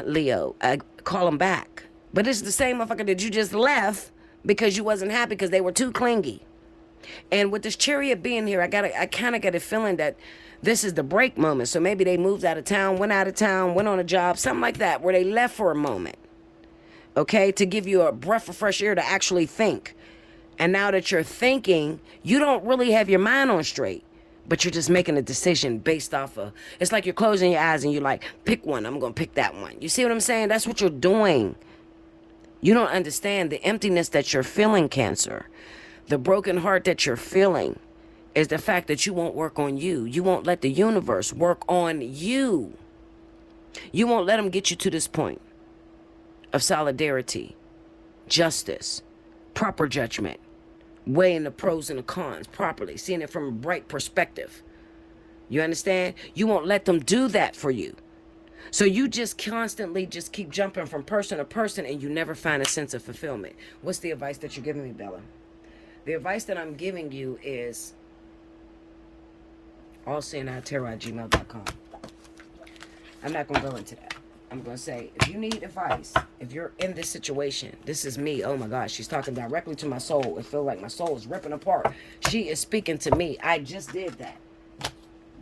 Leo. Call them back. But it's the same motherfucker that you just left because you wasn't happy because they were too clingy. And with this Chariot being here, I kind of get a feeling that this is the break moment. So maybe they moved out of town, went on a job, something like that, where they left for a moment. Okay, to give you a breath of fresh air to actually think. And now that you're thinking, you don't really have your mind on straight, but you're just making a decision based off of, it's like you're closing your eyes and you're like, pick one, I'm going to pick that one. You see what I'm saying? That's what you're doing. You don't understand the emptiness that you're feeling, Cancer. The broken heart that you're feeling is the fact that you won't work on you. You won't let the universe work on you. You won't let them get you to this point of solidarity, justice, proper judgment, weighing the pros and the cons properly, seeing it from a bright perspective. You understand? You won't let them do that for you. So you just constantly just keep jumping from person to person and you never find a sense of fulfillment. What's the advice that you're giving me, Bella? The advice that I'm giving you is allseeingeyetarot@gmail.com. I'm not going to go into that. I'm going to say, if you need advice, if you're in this situation, this is me. Oh my gosh, she's talking directly to my soul. It feels like my soul is ripping apart. She is speaking to me. I just did that.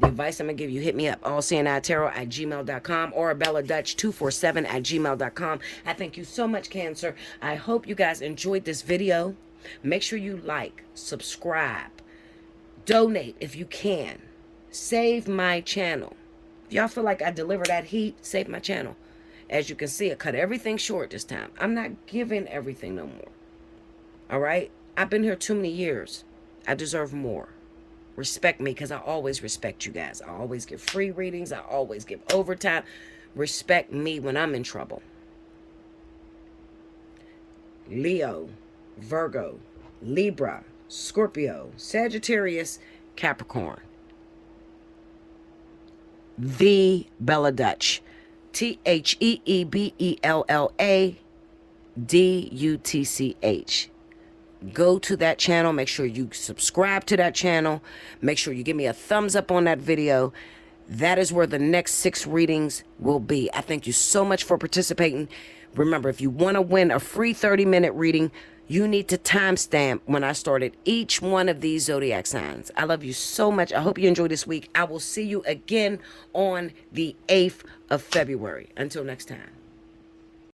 The advice I'm going to give you, hit me up, allseeingeyetarot@gmail.com or belladutch247@gmail.com. I thank you so much, Cancer. I hope you guys enjoyed this video. Make sure you like, subscribe, donate if you can. Save my channel. If y'all feel like I deliver that heat, save my channel. As you can see, I cut everything short this time. I'm not giving everything no more. All right? I've been here too many years. I deserve more. Respect me because I always respect you guys. I always give free readings. I always give overtime. Respect me when I'm in trouble. Leo, Virgo, Libra, Scorpio, Sagittarius, Capricorn. The Bella Dutch. TheBellaDutch. Go to that channel. Make sure you subscribe to that channel. Make sure you give me a thumbs up on that video. That is where the next 6 readings will be. I thank you so much for participating. Remember, if you want to win a free 30-minute reading, you need to timestamp when I started each one of these zodiac signs. I love you so much. I hope you enjoyed this week. I will see you again on the 8th of February. Until next time.